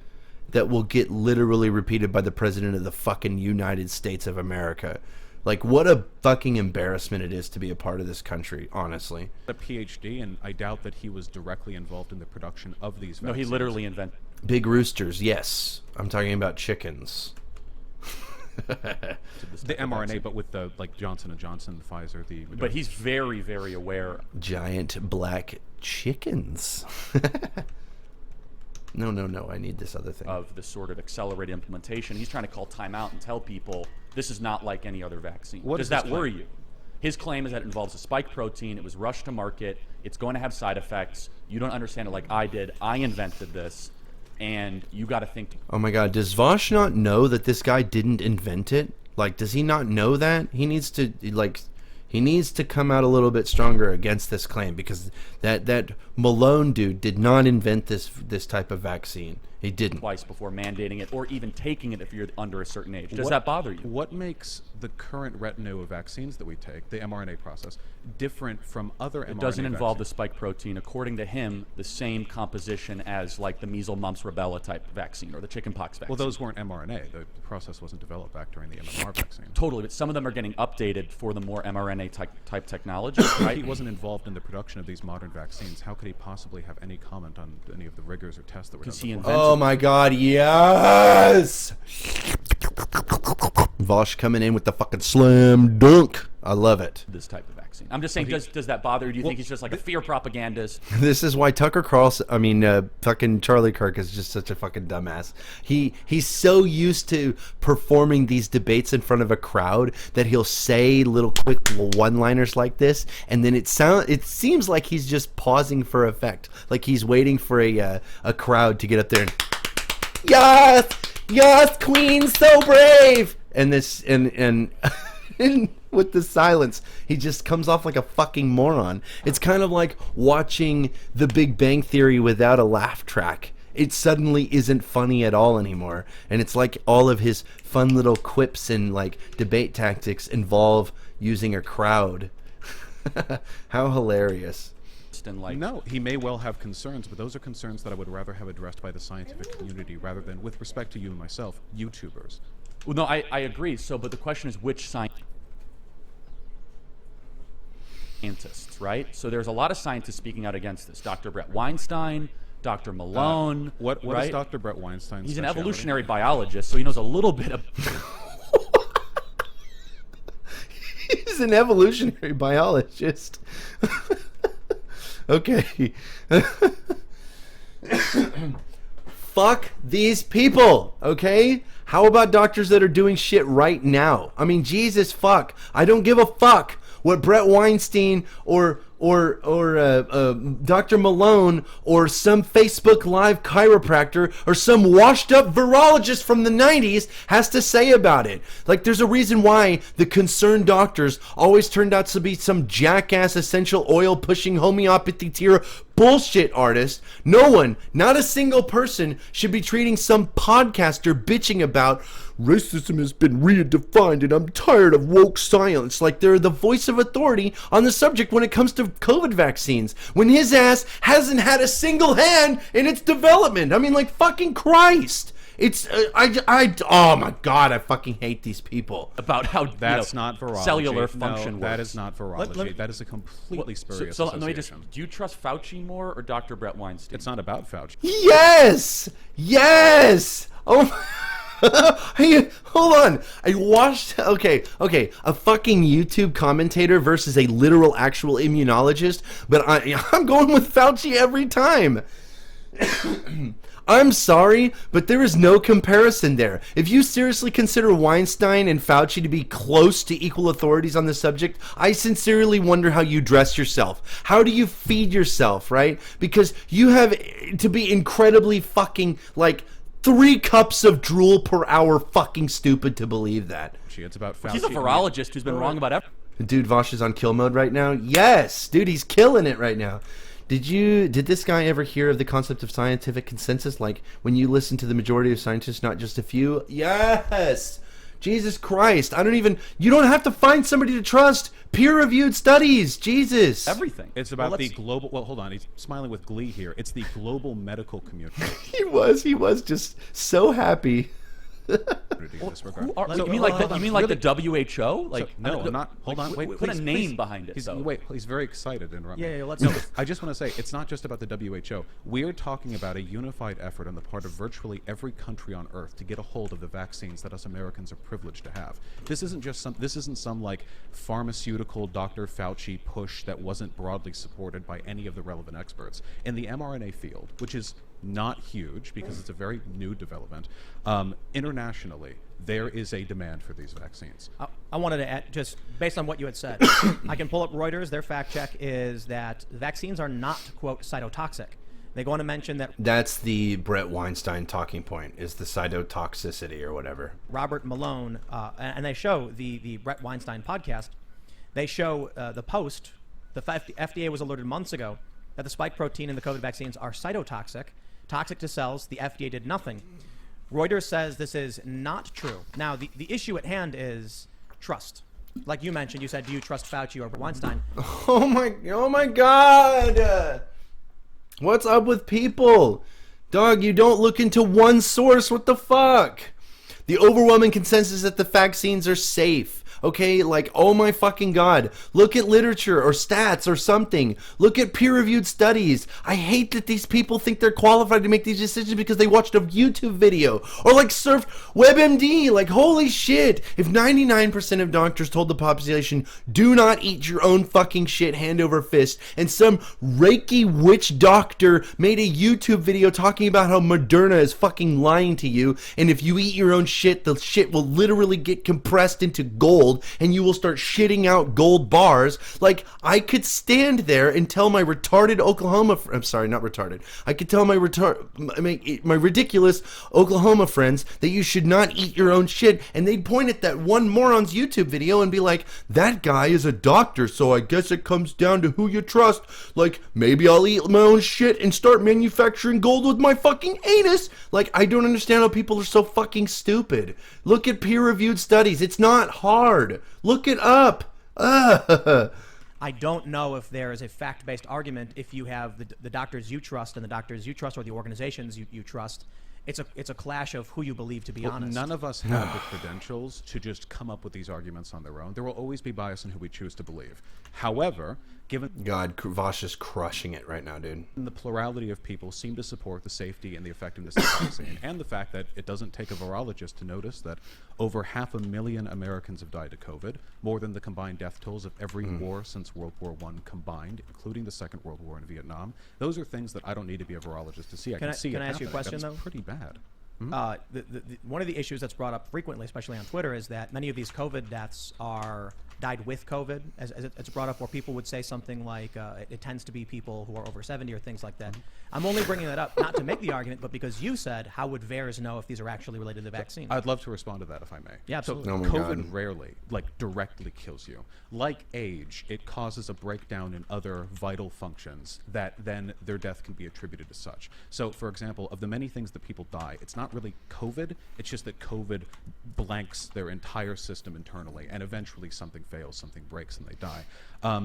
that will get literally repeated by the president of the fucking United States of America. Like, what a fucking embarrassment it is to be a part of this country, honestly. A PhD, and I doubt that he was directly involved in the production of these vaccines. No, he literally invented. Big roosters, yes. I'm talking about chickens. The mRNA, but with the Johnson & Johnson, Pfizer, But he's very, very aware. Giant black chickens. No, I need this other thing. Of the sort of accelerated implementation. He's trying to call timeout and tell people this is not like any other vaccine. Does that worry you? His claim is that it involves a spike protein. It was rushed to market. It's going to have side effects. You don't understand it like I did. I invented this. And you got to think. Oh my God, does Vaush not know that this guy didn't invent it? Like, does he not know that? He needs to come out a little bit stronger against this claim, because that Malone dude did not invent this type of vaccine. He didn't. Twice before mandating it or even taking it if you're under a certain age. Does that bother you? What makes the current retinue of vaccines that we take, the mRNA process, different from other mRNA It doesn't involve the vaccines? spike protein. According to him, the same composition as like the measles, mumps, rubella type vaccine or the chickenpox vaccine. Well, those weren't mRNA. The process wasn't developed back during the MMR vaccine. Totally, but some of them are getting updated for the more mRNA type technology, right? He wasn't involved in the production of these modern vaccines. How could he possibly have any comment on any of the rigors or tests that were done Because he before? invented. Oh my God, yes! Vaush coming in with the fucking slam dunk. I love it. This type of vaccine. I'm just saying, does that bother you? Do you think he's just like a fear propagandist? This is why fucking Charlie Kirk is just such a fucking dumbass. He's so used to performing these debates in front of a crowd that he'll say little quick one-liners like this, and then it seems like he's just pausing for effect, like he's waiting for a crowd to get up there and yes, Queen, so brave, and this and with the silence, he just comes off like a fucking moron. It's kind of like watching The Big Bang Theory without a laugh track. It suddenly isn't funny at all anymore, and it's like all of his fun little quips and like debate tactics involve using a crowd. How hilarious. No, he may well have concerns, but those are concerns that I would rather have addressed by the scientific community rather than, with respect to you and myself, YouTubers. Well, no, I agree. But the question is which scientists, right? So there's a lot of scientists speaking out against this. Dr. Brett Weinstein, Dr. Malone. What right? is Dr. Brett Weinstein's He's an specialty? evolutionary biologist, so he knows a little bit of... He's an evolutionary biologist. Okay. Fuck these people, okay? How about doctors that are doing shit right now? I mean, Jesus fuck. I don't give a fuck what Brett Weinstein or Dr. Malone or some Facebook Live chiropractor or some washed up virologist from the 90s has to say about it. Like, there's a reason why the concerned doctors always turned out to be some jackass essential oil pushing homeopathy tier bullshit artist. No one, not a single person, should be treating some podcaster bitching about racism has been redefined and I'm tired of woke science like they're the voice of authority on the subject when it comes to COVID vaccines, when his ass hasn't had a single hand in its development. I mean, like, fucking Christ. It's oh my God, I fucking hate these people. About how That's not virology. Cellular function That works. is not virology. That is a completely spurious So let me association. do you trust Fauci more or Dr. Brett Weinstein? It's not about Fauci. Yes! Oh hey, hold on. I watched. Okay. A fucking YouTube commentator versus a literal, actual immunologist. But I'm going with Fauci every time. I'm sorry, but there is no comparison there. If you seriously consider Weinstein and Fauci to be close to equal authorities on the subject, I sincerely wonder how you dress yourself. How do you feed yourself, right? Because you have to be incredibly fucking, like, 3 cups of drool per hour fucking stupid to believe that. It's about Fauci. He's a virologist who's been wrong about everything. Dude, Vaush is on kill mode right now? Yes! Dude, he's killing it right now. Did this guy ever hear of the concept of scientific consensus? Like, when you listen to the majority of scientists, not just a few? Yes! Jesus Christ. You don't have to find somebody to trust. Peer-reviewed studies. Jesus. Everything. It's about the global... Well, hold on. He's smiling with glee here. It's the global medical community. He was just so happy. You mean like the WHO? Like no, I'm not. Hold on. Wait, put please, a name please. behind it. He's very excited. Interrupt me. Yeah, let's. No, I just want to say it's not just about the WHO. We're talking about a unified effort on the part of virtually every country on Earth to get a hold of the vaccines that us Americans are privileged to have. This isn't some like pharmaceutical Dr. Fauci push that wasn't broadly supported by any of the relevant experts in the mRNA field, which is not huge because it's a very new development. Internationally, there is a demand for these vaccines. I wanted to add, just based on what you had said, I can pull up Reuters. Their fact check is that vaccines are not, quote, cytotoxic. They go on to mention that... That's the Brett Weinstein talking point, is the cytotoxicity or whatever. Robert Malone, and they show the Brett Weinstein podcast, they show the post, the FDA was alerted months ago that the spike protein in the COVID vaccines are cytotoxic, toxic to cells. The FDA did nothing. Reuters says this is not true. Now, the issue at hand is trust. Like you mentioned, you said, do you trust Fauci or Weinstein? Oh my God. What's up with people? Dog, you don't look into one source. What the fuck? The overwhelming consensus that the vaccines are safe. Okay, like, oh my fucking God. Look at literature or stats or something. Look at peer-reviewed studies. I hate that these people think they're qualified to make these decisions because they watched a YouTube video or like surfed WebMD. Like, holy shit. If 99% of doctors told the population, do not eat your own fucking shit hand over fist, and some Reiki witch doctor made a YouTube video talking about how Moderna is fucking lying to you, and if you eat your own shit, the shit will literally get compressed into gold, and you will start shitting out gold bars. Like, I could stand there and tell my retarded Oklahoma... I'm sorry, not retarded. I could tell my ridiculous Oklahoma friends that you should not eat your own shit, and they'd point at that one moron's YouTube video and be like, that guy is a doctor, so I guess it comes down to who you trust. Like, maybe I'll eat my own shit and start manufacturing gold with my fucking anus. Like, I don't understand how people are so fucking stupid. Look at peer-reviewed studies. It's not hard. Look it up. I don't know if there is a fact-based argument if you have the doctors you trust and the doctors you trust or the organizations you trust. It's a clash of who you believe, to be honest. None of us have the credentials to just come up with these arguments on their own. There will always be bias in who we choose to believe. However, given God, Vaush is crushing it right now, dude. the plurality of people seem to support the safety and the effectiveness of the vaccine, and the fact that it doesn't take a virologist to notice that over 500,000 Americans have died of COVID, more than the combined death tolls of every war since World War I combined, including the Second World War in Vietnam. Those are things that I don't need to be a virologist to see. I can see can it I ask you a happening. question, That's though? pretty bad. One of the issues that's brought up frequently, especially on Twitter, is that many of these COVID deaths are died with COVID, as it's brought up, where people would say something like it tends to be people who are over 70 or things like that. I'm only bringing that up not to make the argument, but because you said, how would VAERS know if these are actually related to the vaccine? I'd love to respond to that if I may. Yeah, absolutely. Oh my COVID God. rarely, directly kills you. Like age, it causes a breakdown in other vital functions that then their death can be attributed to such. So, for example, of the many things that people die, it's not really COVID, it's just that COVID blanks their entire system internally, and eventually something fails, something breaks, and they die.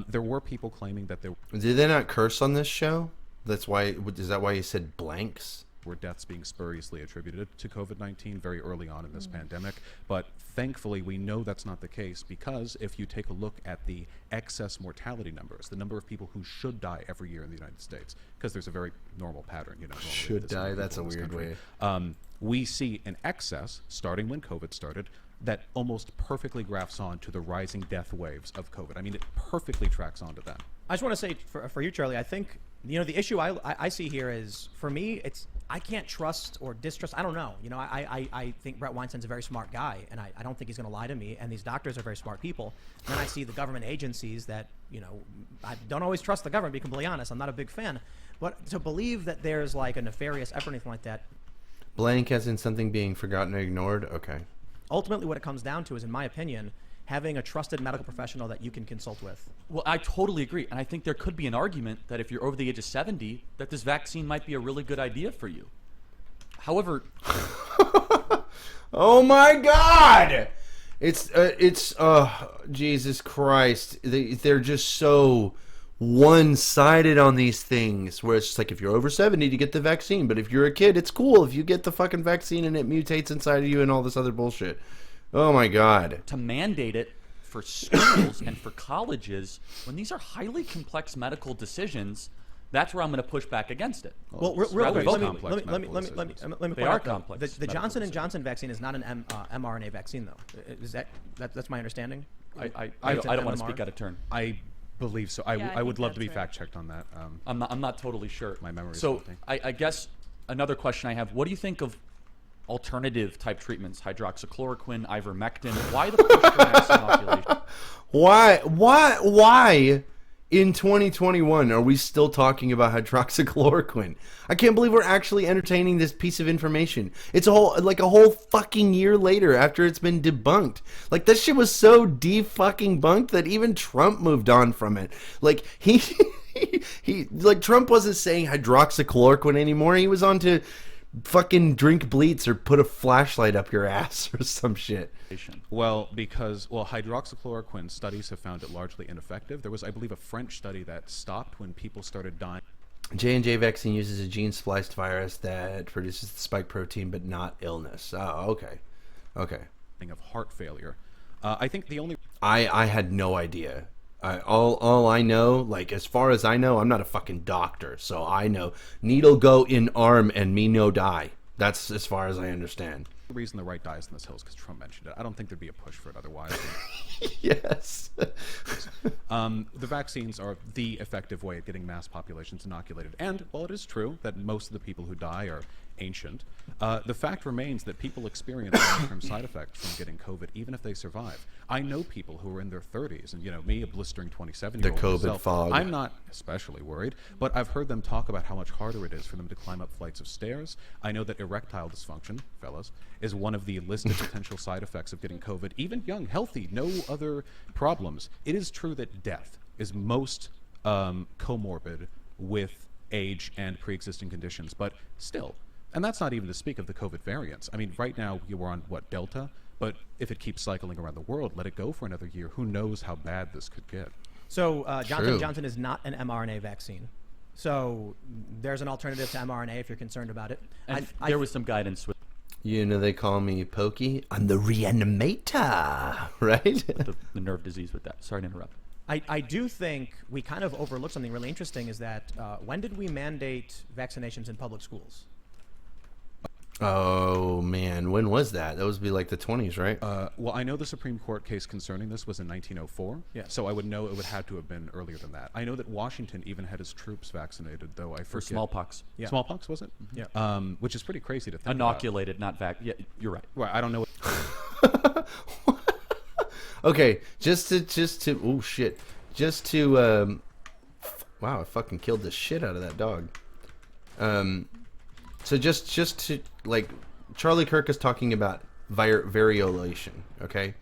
There were people claiming that there Did they not curse on this show? Is that why you said blanks? were deaths being spuriously attributed to COVID-19 very early on in this pandemic. But thankfully, we know that's not the case, because if you take a look at the excess mortality numbers, the number of people who should die every year in the United States, because there's a very normal pattern, normally Should with this many die? That's people a in this weird country. We see an excess, starting when COVID started, that almost perfectly graphs on to the rising death waves of COVID. I mean, it perfectly tracks onto that. I just want to say for you, Charlie, I think the issue I see here is, for me, I can't trust or distrust. I don't know. You know, I think Brett Weinstein's a very smart guy, and I don't think he's going to lie to me. And these doctors are very smart people. And then I see the government agencies that, you know, I don't always trust the government, to be completely honest. I'm not a big fan. But to believe that there's like a nefarious effort or anything like that. Blank as in something being forgotten or ignored? Okay. Ultimately, what it comes down to is, in my opinion, having a trusted medical professional that you can consult with. Well, I totally agree. And I think there could be an argument that if you're over the age of 70, that this vaccine might be a really good idea for you. However... Oh my God! It's Jesus Christ. They're just so one-sided on these things, where it's just like, if you're over 70 to get the vaccine, but if you're a kid, it's cool if you get the fucking vaccine and it mutates inside of you and all this other bullshit. Oh my God. To mandate it for schools and for colleges, when these are highly complex medical decisions, that's where I'm going to push back against it. Well, real quick, let me They point are out, though, complex the medical Johnson & decisions. Johnson vaccine is not an mRNA vaccine, though. Is that's my understanding? I It's an don't want to MMR? speak out of turn. I believe so. Yeah, I I would think love to be that's right. fact-checked on that. I'm not totally sure. My memory is So faulty. I guess another question I have, what do you think of alternative type treatments, hydroxychloroquine, ivermectin? Why the push for mass inoculation? Why in 2021 are we still talking about hydroxychloroquine? I can't believe we're actually entertaining this piece of information. It's a whole fucking year later after it's been debunked. Like, this shit was so de-fucking bunked that even Trump moved on from it. Like, he like, Trump wasn't saying hydroxychloroquine anymore. He was on to fucking drink bleach or put a flashlight up your ass or some shit. Well, because hydroxychloroquine studies have found it largely ineffective. There was, I believe, a French study that stopped when people started dying. J&J vaccine uses a gene-spliced virus that produces the spike protein, but not illness. Oh, okay. Of heart failure. I think the only I had no idea. All I know, like, as far as I know, I'm not a fucking doctor, so I know needle go in arm and me no die. That's as far as I understand. reason the right dies in this hill is because Trump mentioned it. I don't think there'd be a push for it otherwise. Yes. The vaccines are the effective way of getting mass populations inoculated. And while it is true that most of the people who die are ancient, the fact remains that people experience long-term side effects from getting COVID, even if they survive. I know people who are in their 30s, and me, a blistering 27-year-old The COVID myself, fog. I'm not especially worried, but I've heard them talk about how much harder it is for them to climb up flights of stairs. I know that erectile dysfunction, fellas, is one of the listed potential side effects of getting COVID. Even young, healthy, no other problems. It is true that death is most comorbid with age and pre-existing conditions, but still. And that's not even to speak of the COVID variants. I mean, right now you are on, Delta? But if it keeps cycling around the world, let it go for another year. Who knows how bad this could get? So Johnson True. & Johnson is not an mRNA vaccine. So there's an alternative to mRNA if you're concerned about it. And there was some guidance with They call me Pokey. I'm the reanimator, right? the nerve disease with that. Sorry to interrupt. I do think we kind of overlooked something really interesting is that when did we mandate vaccinations in public schools? Oh, man. When was that? That would be like the 20s, right? Well, I know the Supreme Court case concerning this was in 1904, Yeah. so I would know it would have to have been earlier than that. I know that Washington even had his troops vaccinated, though I forget. For smallpox. Yeah. Smallpox, was it? Yeah. Which is pretty crazy to think Inoculated, not vac. Yeah, you're right. about. Right, I don't know. Okay, just to oh shit, wow, I fucking killed the shit out of that dog. So just to, like, Charlie Kirk is talking about variolation, okay?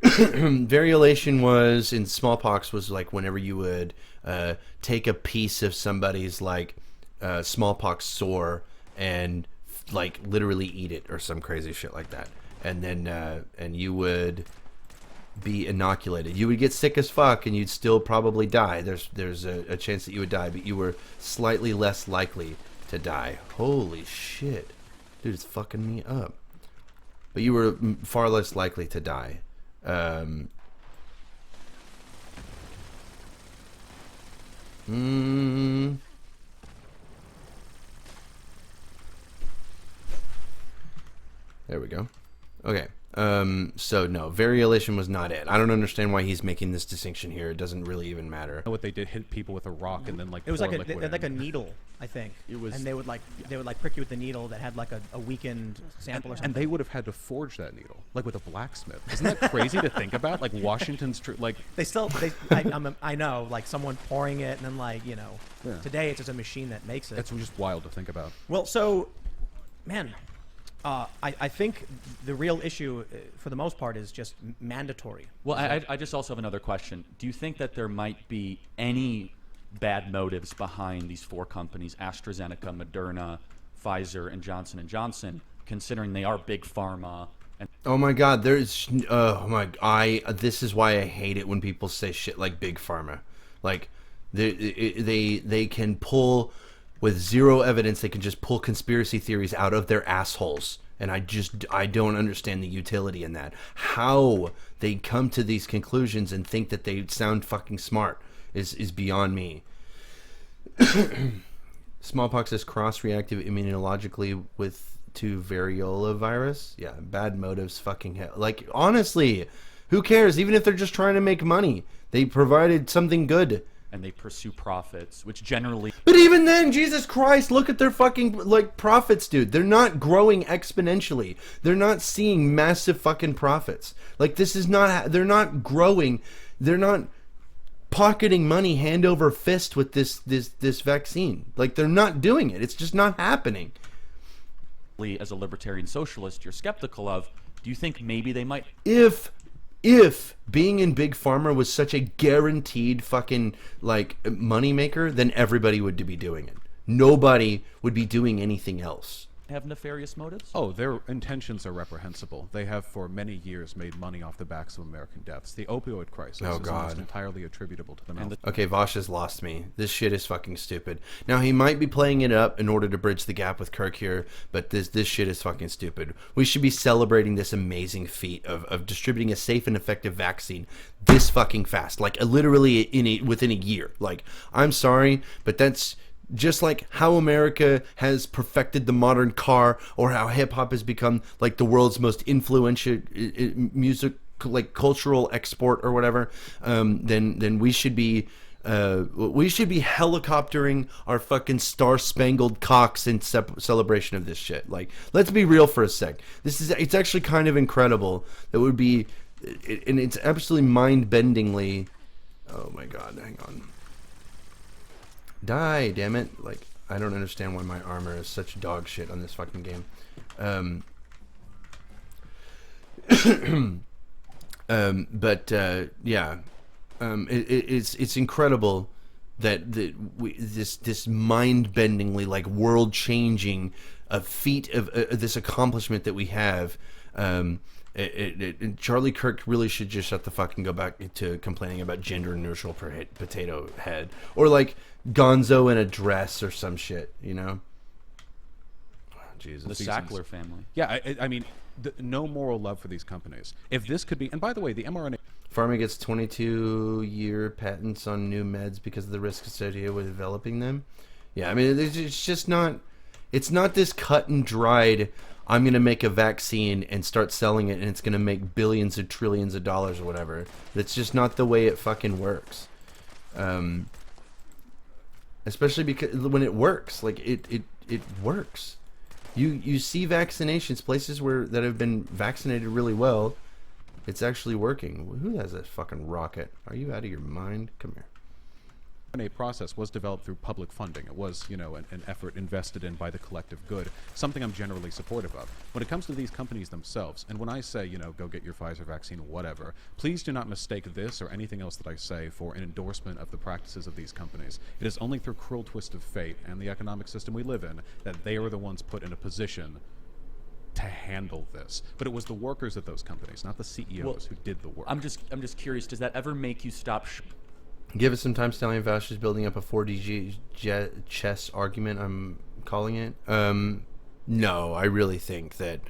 Variolation was, in smallpox, was like whenever you would take a piece of somebody's, like, smallpox sore and, like, literally eat it or some crazy shit like that. And then, and you would be inoculated. You would get sick as fuck and you'd still probably die. There's a chance that you would die, but you were slightly less likely to die. Holy shit. Dude, it's fucking me up. But you were far less likely to die. There we go. Okay. So no, variolation was not it. I don't understand why he's making this distinction here. It doesn't really even matter. What they did, hit people with a rock and then like It was pour like liquid like a in. needle, I think. It was- and they would like prick you with the needle that had like a weakened sample or something. And they would have had to forge that needle, like with a blacksmith. Isn't that crazy to think about? Like Washington's, like They still, I know, like someone pouring it, and then like Yeah. today it's just a machine that makes it. that's just wild to think about. Well, so, man, I think the real issue, for the most part, is just mandatory. Well, I just also have another question. Do you think that there might be any bad motives behind these 4 companies, AstraZeneca, Moderna, Pfizer, and Johnson & Johnson, considering they are big pharma? And Oh my god, this is why I hate it when people say shit like big pharma. Like they can pull with zero evidence, they can just pull conspiracy theories out of their assholes. And I don't understand the utility in that. How they come to these conclusions and think that they sound fucking smart is beyond me. Smallpox is cross-reactive immunologically to variola virus. Yeah, bad motives, fucking hell. Like, honestly, who cares? Even if they're just trying to make money, they provided something good. and they pursue profits, which generally But even then, Jesus Christ, look at their fucking, like, profits, dude. They're not growing exponentially. They're not seeing massive fucking profits. Like, this is not, they're not growing. They're not pocketing money hand over fist with this vaccine. Like, they're not doing it. It's just not happening. as a libertarian socialist you're skeptical of. Do you think maybe they might? If being in big pharma was such a guaranteed fucking like moneymaker, then everybody would be doing it. Nobody would be doing anything else. Have nefarious motives? Oh, their intentions are reprehensible. They have for many years made money off the backs of American deaths. The opioid crisis Oh, is God. almost entirely attributable to them. Okay, Vaush has lost me. This shit is fucking stupid. Now, he might be playing it up in order to bridge the gap with Kirk here, but this shit is fucking stupid. We should be celebrating this amazing feat of distributing a safe and effective vaccine this fucking fast. Like, literally within a year. Like, I'm sorry, but that's just like how America has perfected the modern car, or how hip-hop has become like the world's most influential music, like cultural export or whatever. Then we should be helicoptering our fucking star-spangled cocks in celebration of this shit. Like, let's be real for a sec. It's actually kind of incredible. That would be, and it's absolutely mind-bendingly. Oh my god, hang on. Die, damn it. Like, I don't understand why my armor is such dog shit on this fucking game. It's incredible that this mind-bendingly, like, world-changing feat of this accomplishment that we have. Charlie Kirk really should just shut the fuck and go back to complaining about gender-neutral potato head, or like Gonzo in a dress or some shit, you know? Oh, Jesus. The Sackler family. Yeah, I mean, no moral love for these companies. If this could be, and by the way, the mRNA. Pharma gets 22-year patents on new meds because of the risks associated with developing them. Yeah, I mean, it's just not. It's not this cut and dried. I'm going to make a vaccine and start selling it, and it's going to make billions or trillions of dollars or whatever. That's just not the way it fucking works. Especially because when it works, like it works. You see vaccinations, places that have been vaccinated really well, it's actually working. Who has a fucking rocket? Are you out of your mind? Come here. mRNA process was developed through public funding. It was, an effort invested in by the collective good, something I'm generally supportive of. When it comes to these companies themselves, and when I say, go get your Pfizer vaccine, whatever, please do not mistake this or anything else that I say for an endorsement of the practices of these companies. It is only through cruel twist of fate and the economic system we live in that they are the ones put in a position to handle this. But it was the workers at those companies, not the CEOs, who did the work. I'm just curious, does that ever make you stop Give us some time. Stallion Vaush is building up a 4D chess argument, I'm calling it. No, I really think that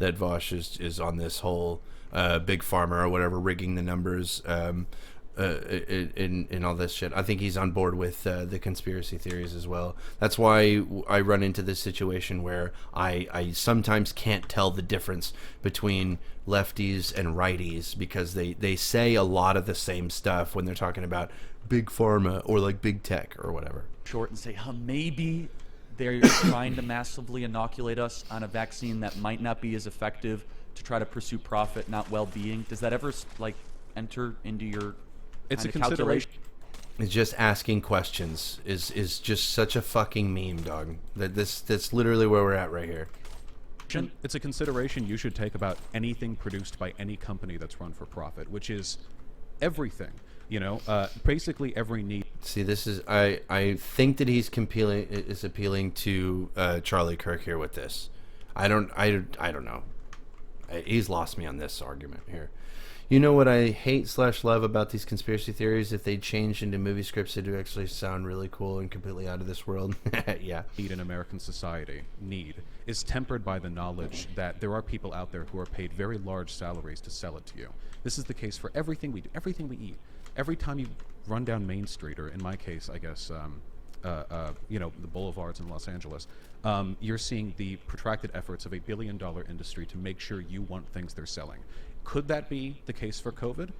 Vaush is on this whole big pharma or whatever, rigging the numbers. in all this shit. I think he's on board with the conspiracy theories as well. That's why I run into this situation where I sometimes can't tell the difference between lefties and righties, because they say a lot of the same stuff when they're talking about big pharma or like big tech or whatever. Short and say, maybe they're trying to massively inoculate us on a vaccine that might not be as effective to try to pursue profit, not well-being. Does that ever like enter into your It's a calculation? consideration. It's just asking questions is just such a fucking meme, dog. That's literally where we're at right here. It's a consideration you should take about anything produced by any company that's run for profit, which is everything. Basically every need. See, this is I think that he's appealing to Charlie Kirk here with this. I don't know. He's lost me on this argument here. You know what I hate / love about these conspiracy theories? If they changed into movie scripts, they do actually sound really cool and completely out of this world. Yeah. Need in American society is tempered by the knowledge that there are people out there who are paid very large salaries to sell it to you. This is the case for everything we do, everything we eat. Every time you run down Main Street, or in my case, I guess, the boulevards in Los Angeles, you're seeing the protracted efforts of a billion-dollar industry to make sure you want things they're selling. Could that be the case for COVID?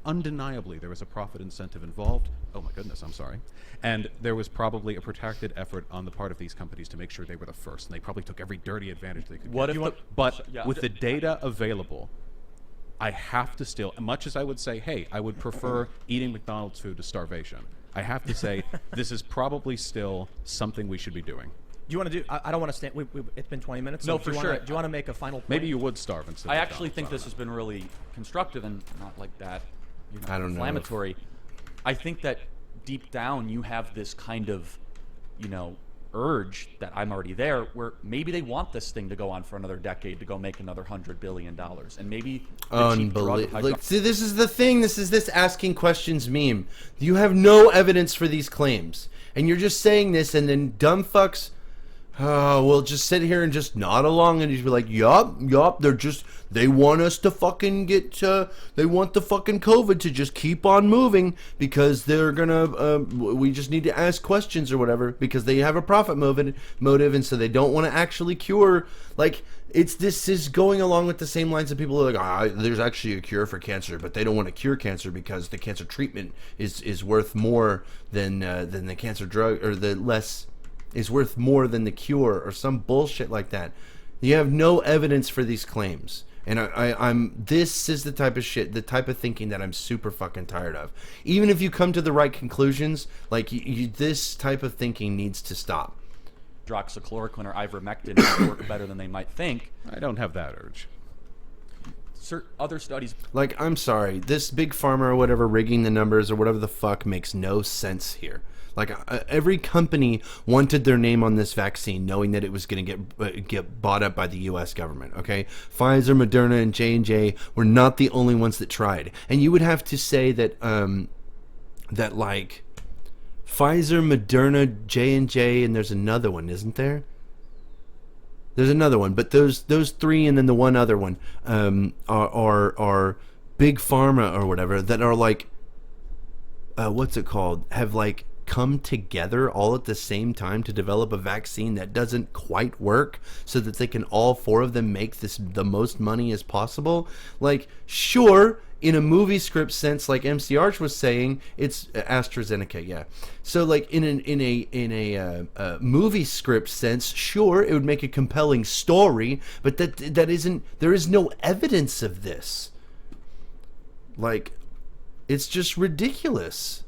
Undeniably, there was a profit incentive involved. Oh my goodness, I'm sorry. And there was probably a protracted effort on the part of these companies to make sure they were the first, and they probably took every dirty advantage they could get. With the data available, I have to still, much as I would say, hey, I would prefer eating McDonald's food to starvation, I have to say this is probably still something we should be doing. Do you want to do? I don't want to stand. It's been 20 minutes. No, so for do sure. Do you want to make a final point? Maybe you would starve instead. I of actually McDonald's, think I don't this know. has been really constructive and not like that, I don't know inflammatory. I think that deep down you have this kind of, urge that I'm already there, where maybe they want this thing to go on for another decade to go make another $100 billion, and maybe Unbelievable. Like, see, this is the thing. This is this asking questions meme. You have no evidence for these claims, and you're just saying this, and then dumb fucks will just sit here and just nod along and just be like, yup, they want us to fucking they want the fucking COVID to just keep on moving because they're gonna, we just need to ask questions or whatever because they have a profit motive, and so they don't want to actually cure. Like, this is going along with the same lines of people who are like, there's actually a cure for cancer, but they don't want to cure cancer because the cancer treatment is worth more than the cancer drug, or the less is worth more than the cure, or some bullshit like that. You have no evidence for these claims. And this is the type of shit, the type of thinking that I'm super fucking tired of. Even if you come to the right conclusions, like, this type of thinking needs to stop. Hydroxychloroquine or ivermectin might work better than they might think. I don't have that urge. Other studies. Like, I'm sorry, this big pharma or whatever rigging the numbers or whatever the fuck makes no sense here. Like, every company wanted their name on this vaccine, knowing that it was going to get bought up by the U.S. government. Okay, Pfizer, Moderna, and J&J were not the only ones that tried. And you would have to say that that like Pfizer, Moderna, J&J, and there's another one, isn't there? There's another one, but those three and then the one other one are big pharma or whatever that are like what's it called? Have like come together all at the same time to develop a vaccine that doesn't quite work so that they can all four of them make the most money as possible. Like, sure, in a movie script sense, like MC Arch was saying, it's AstraZeneca, yeah. So like in a movie script sense, sure, it would make a compelling story, but that isn't, there is no evidence of this. Like, it's just ridiculous.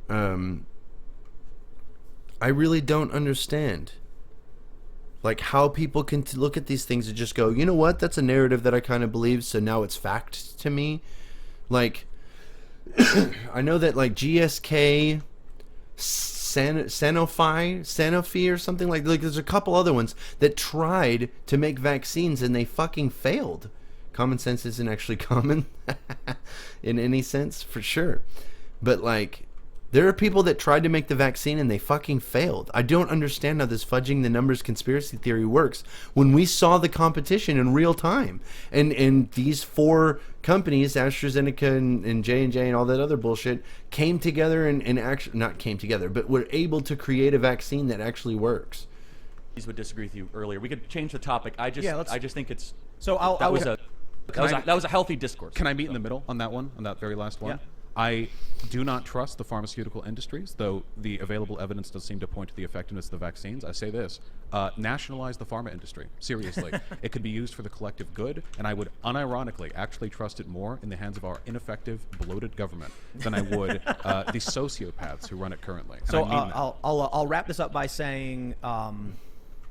I really don't understand, like, how people can look at these things and just go, you know what, that's a narrative that I kind of believe, so now it's fact to me. Like, I know that like GSK, Sanofi or something like there's a couple other ones that tried to make vaccines and they fucking failed. Common sense isn't actually common in any sense, for sure, but like, There are people that tried to make the vaccine and they fucking failed. I don't understand how this fudging the numbers conspiracy theory works when we saw the competition in real time. And these 4 companies, AstraZeneca and J&J and all that other bullshit, came together and actually, not came together, but were able to create a vaccine that actually works. Would disagree with you earlier. We could change the topic. I just think it's So that was a healthy discourse. Can I meet in the middle on that one, on that very last one? Yeah. I do not trust the pharmaceutical industries, though the available evidence does seem to point to the effectiveness of the vaccines. I say this, nationalize the pharma industry. Seriously. It could be used for the collective good, and I would unironically actually trust it more in the hands of our ineffective, bloated government than I would the sociopaths who run it currently. And So I mean that. I'll wrap this up by saying,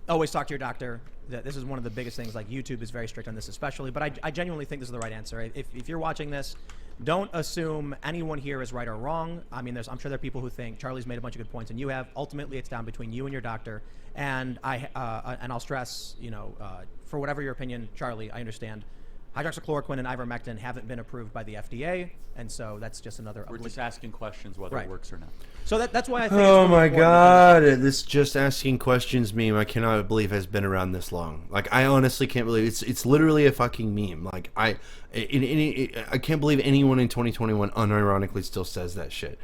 always talk to your doctor. This is one of the biggest things. Like YouTube is very strict on this, especially. But I genuinely think this is the right answer. If you're watching this, don't assume anyone here is right or wrong. I mean, I'm sure there are people who think Charlie's made a bunch of good points, and you have. Ultimately, it's down between you and your doctor. And I'll stress, for whatever your opinion, Charlie, I understand. Hydroxychloroquine and ivermectin haven't been approved by the FDA, and so that's just another. We're just asking questions whether Right. it works or not. So that's why I think. Oh it's really my important god, this just asking questions meme I cannot believe has been around this long. Like, I honestly can't believe it's literally a fucking meme. Like, I can't believe anyone in 2021 unironically still says that shit.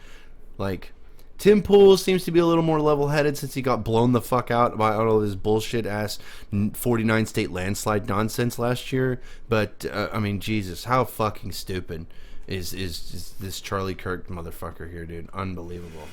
Like, Tim Pool seems to be a little more level-headed since he got blown the fuck out by all this bullshit-ass 49 state landslide nonsense last year. But, I mean, Jesus, how fucking stupid is this Charlie Kirk motherfucker here, dude? Unbelievable.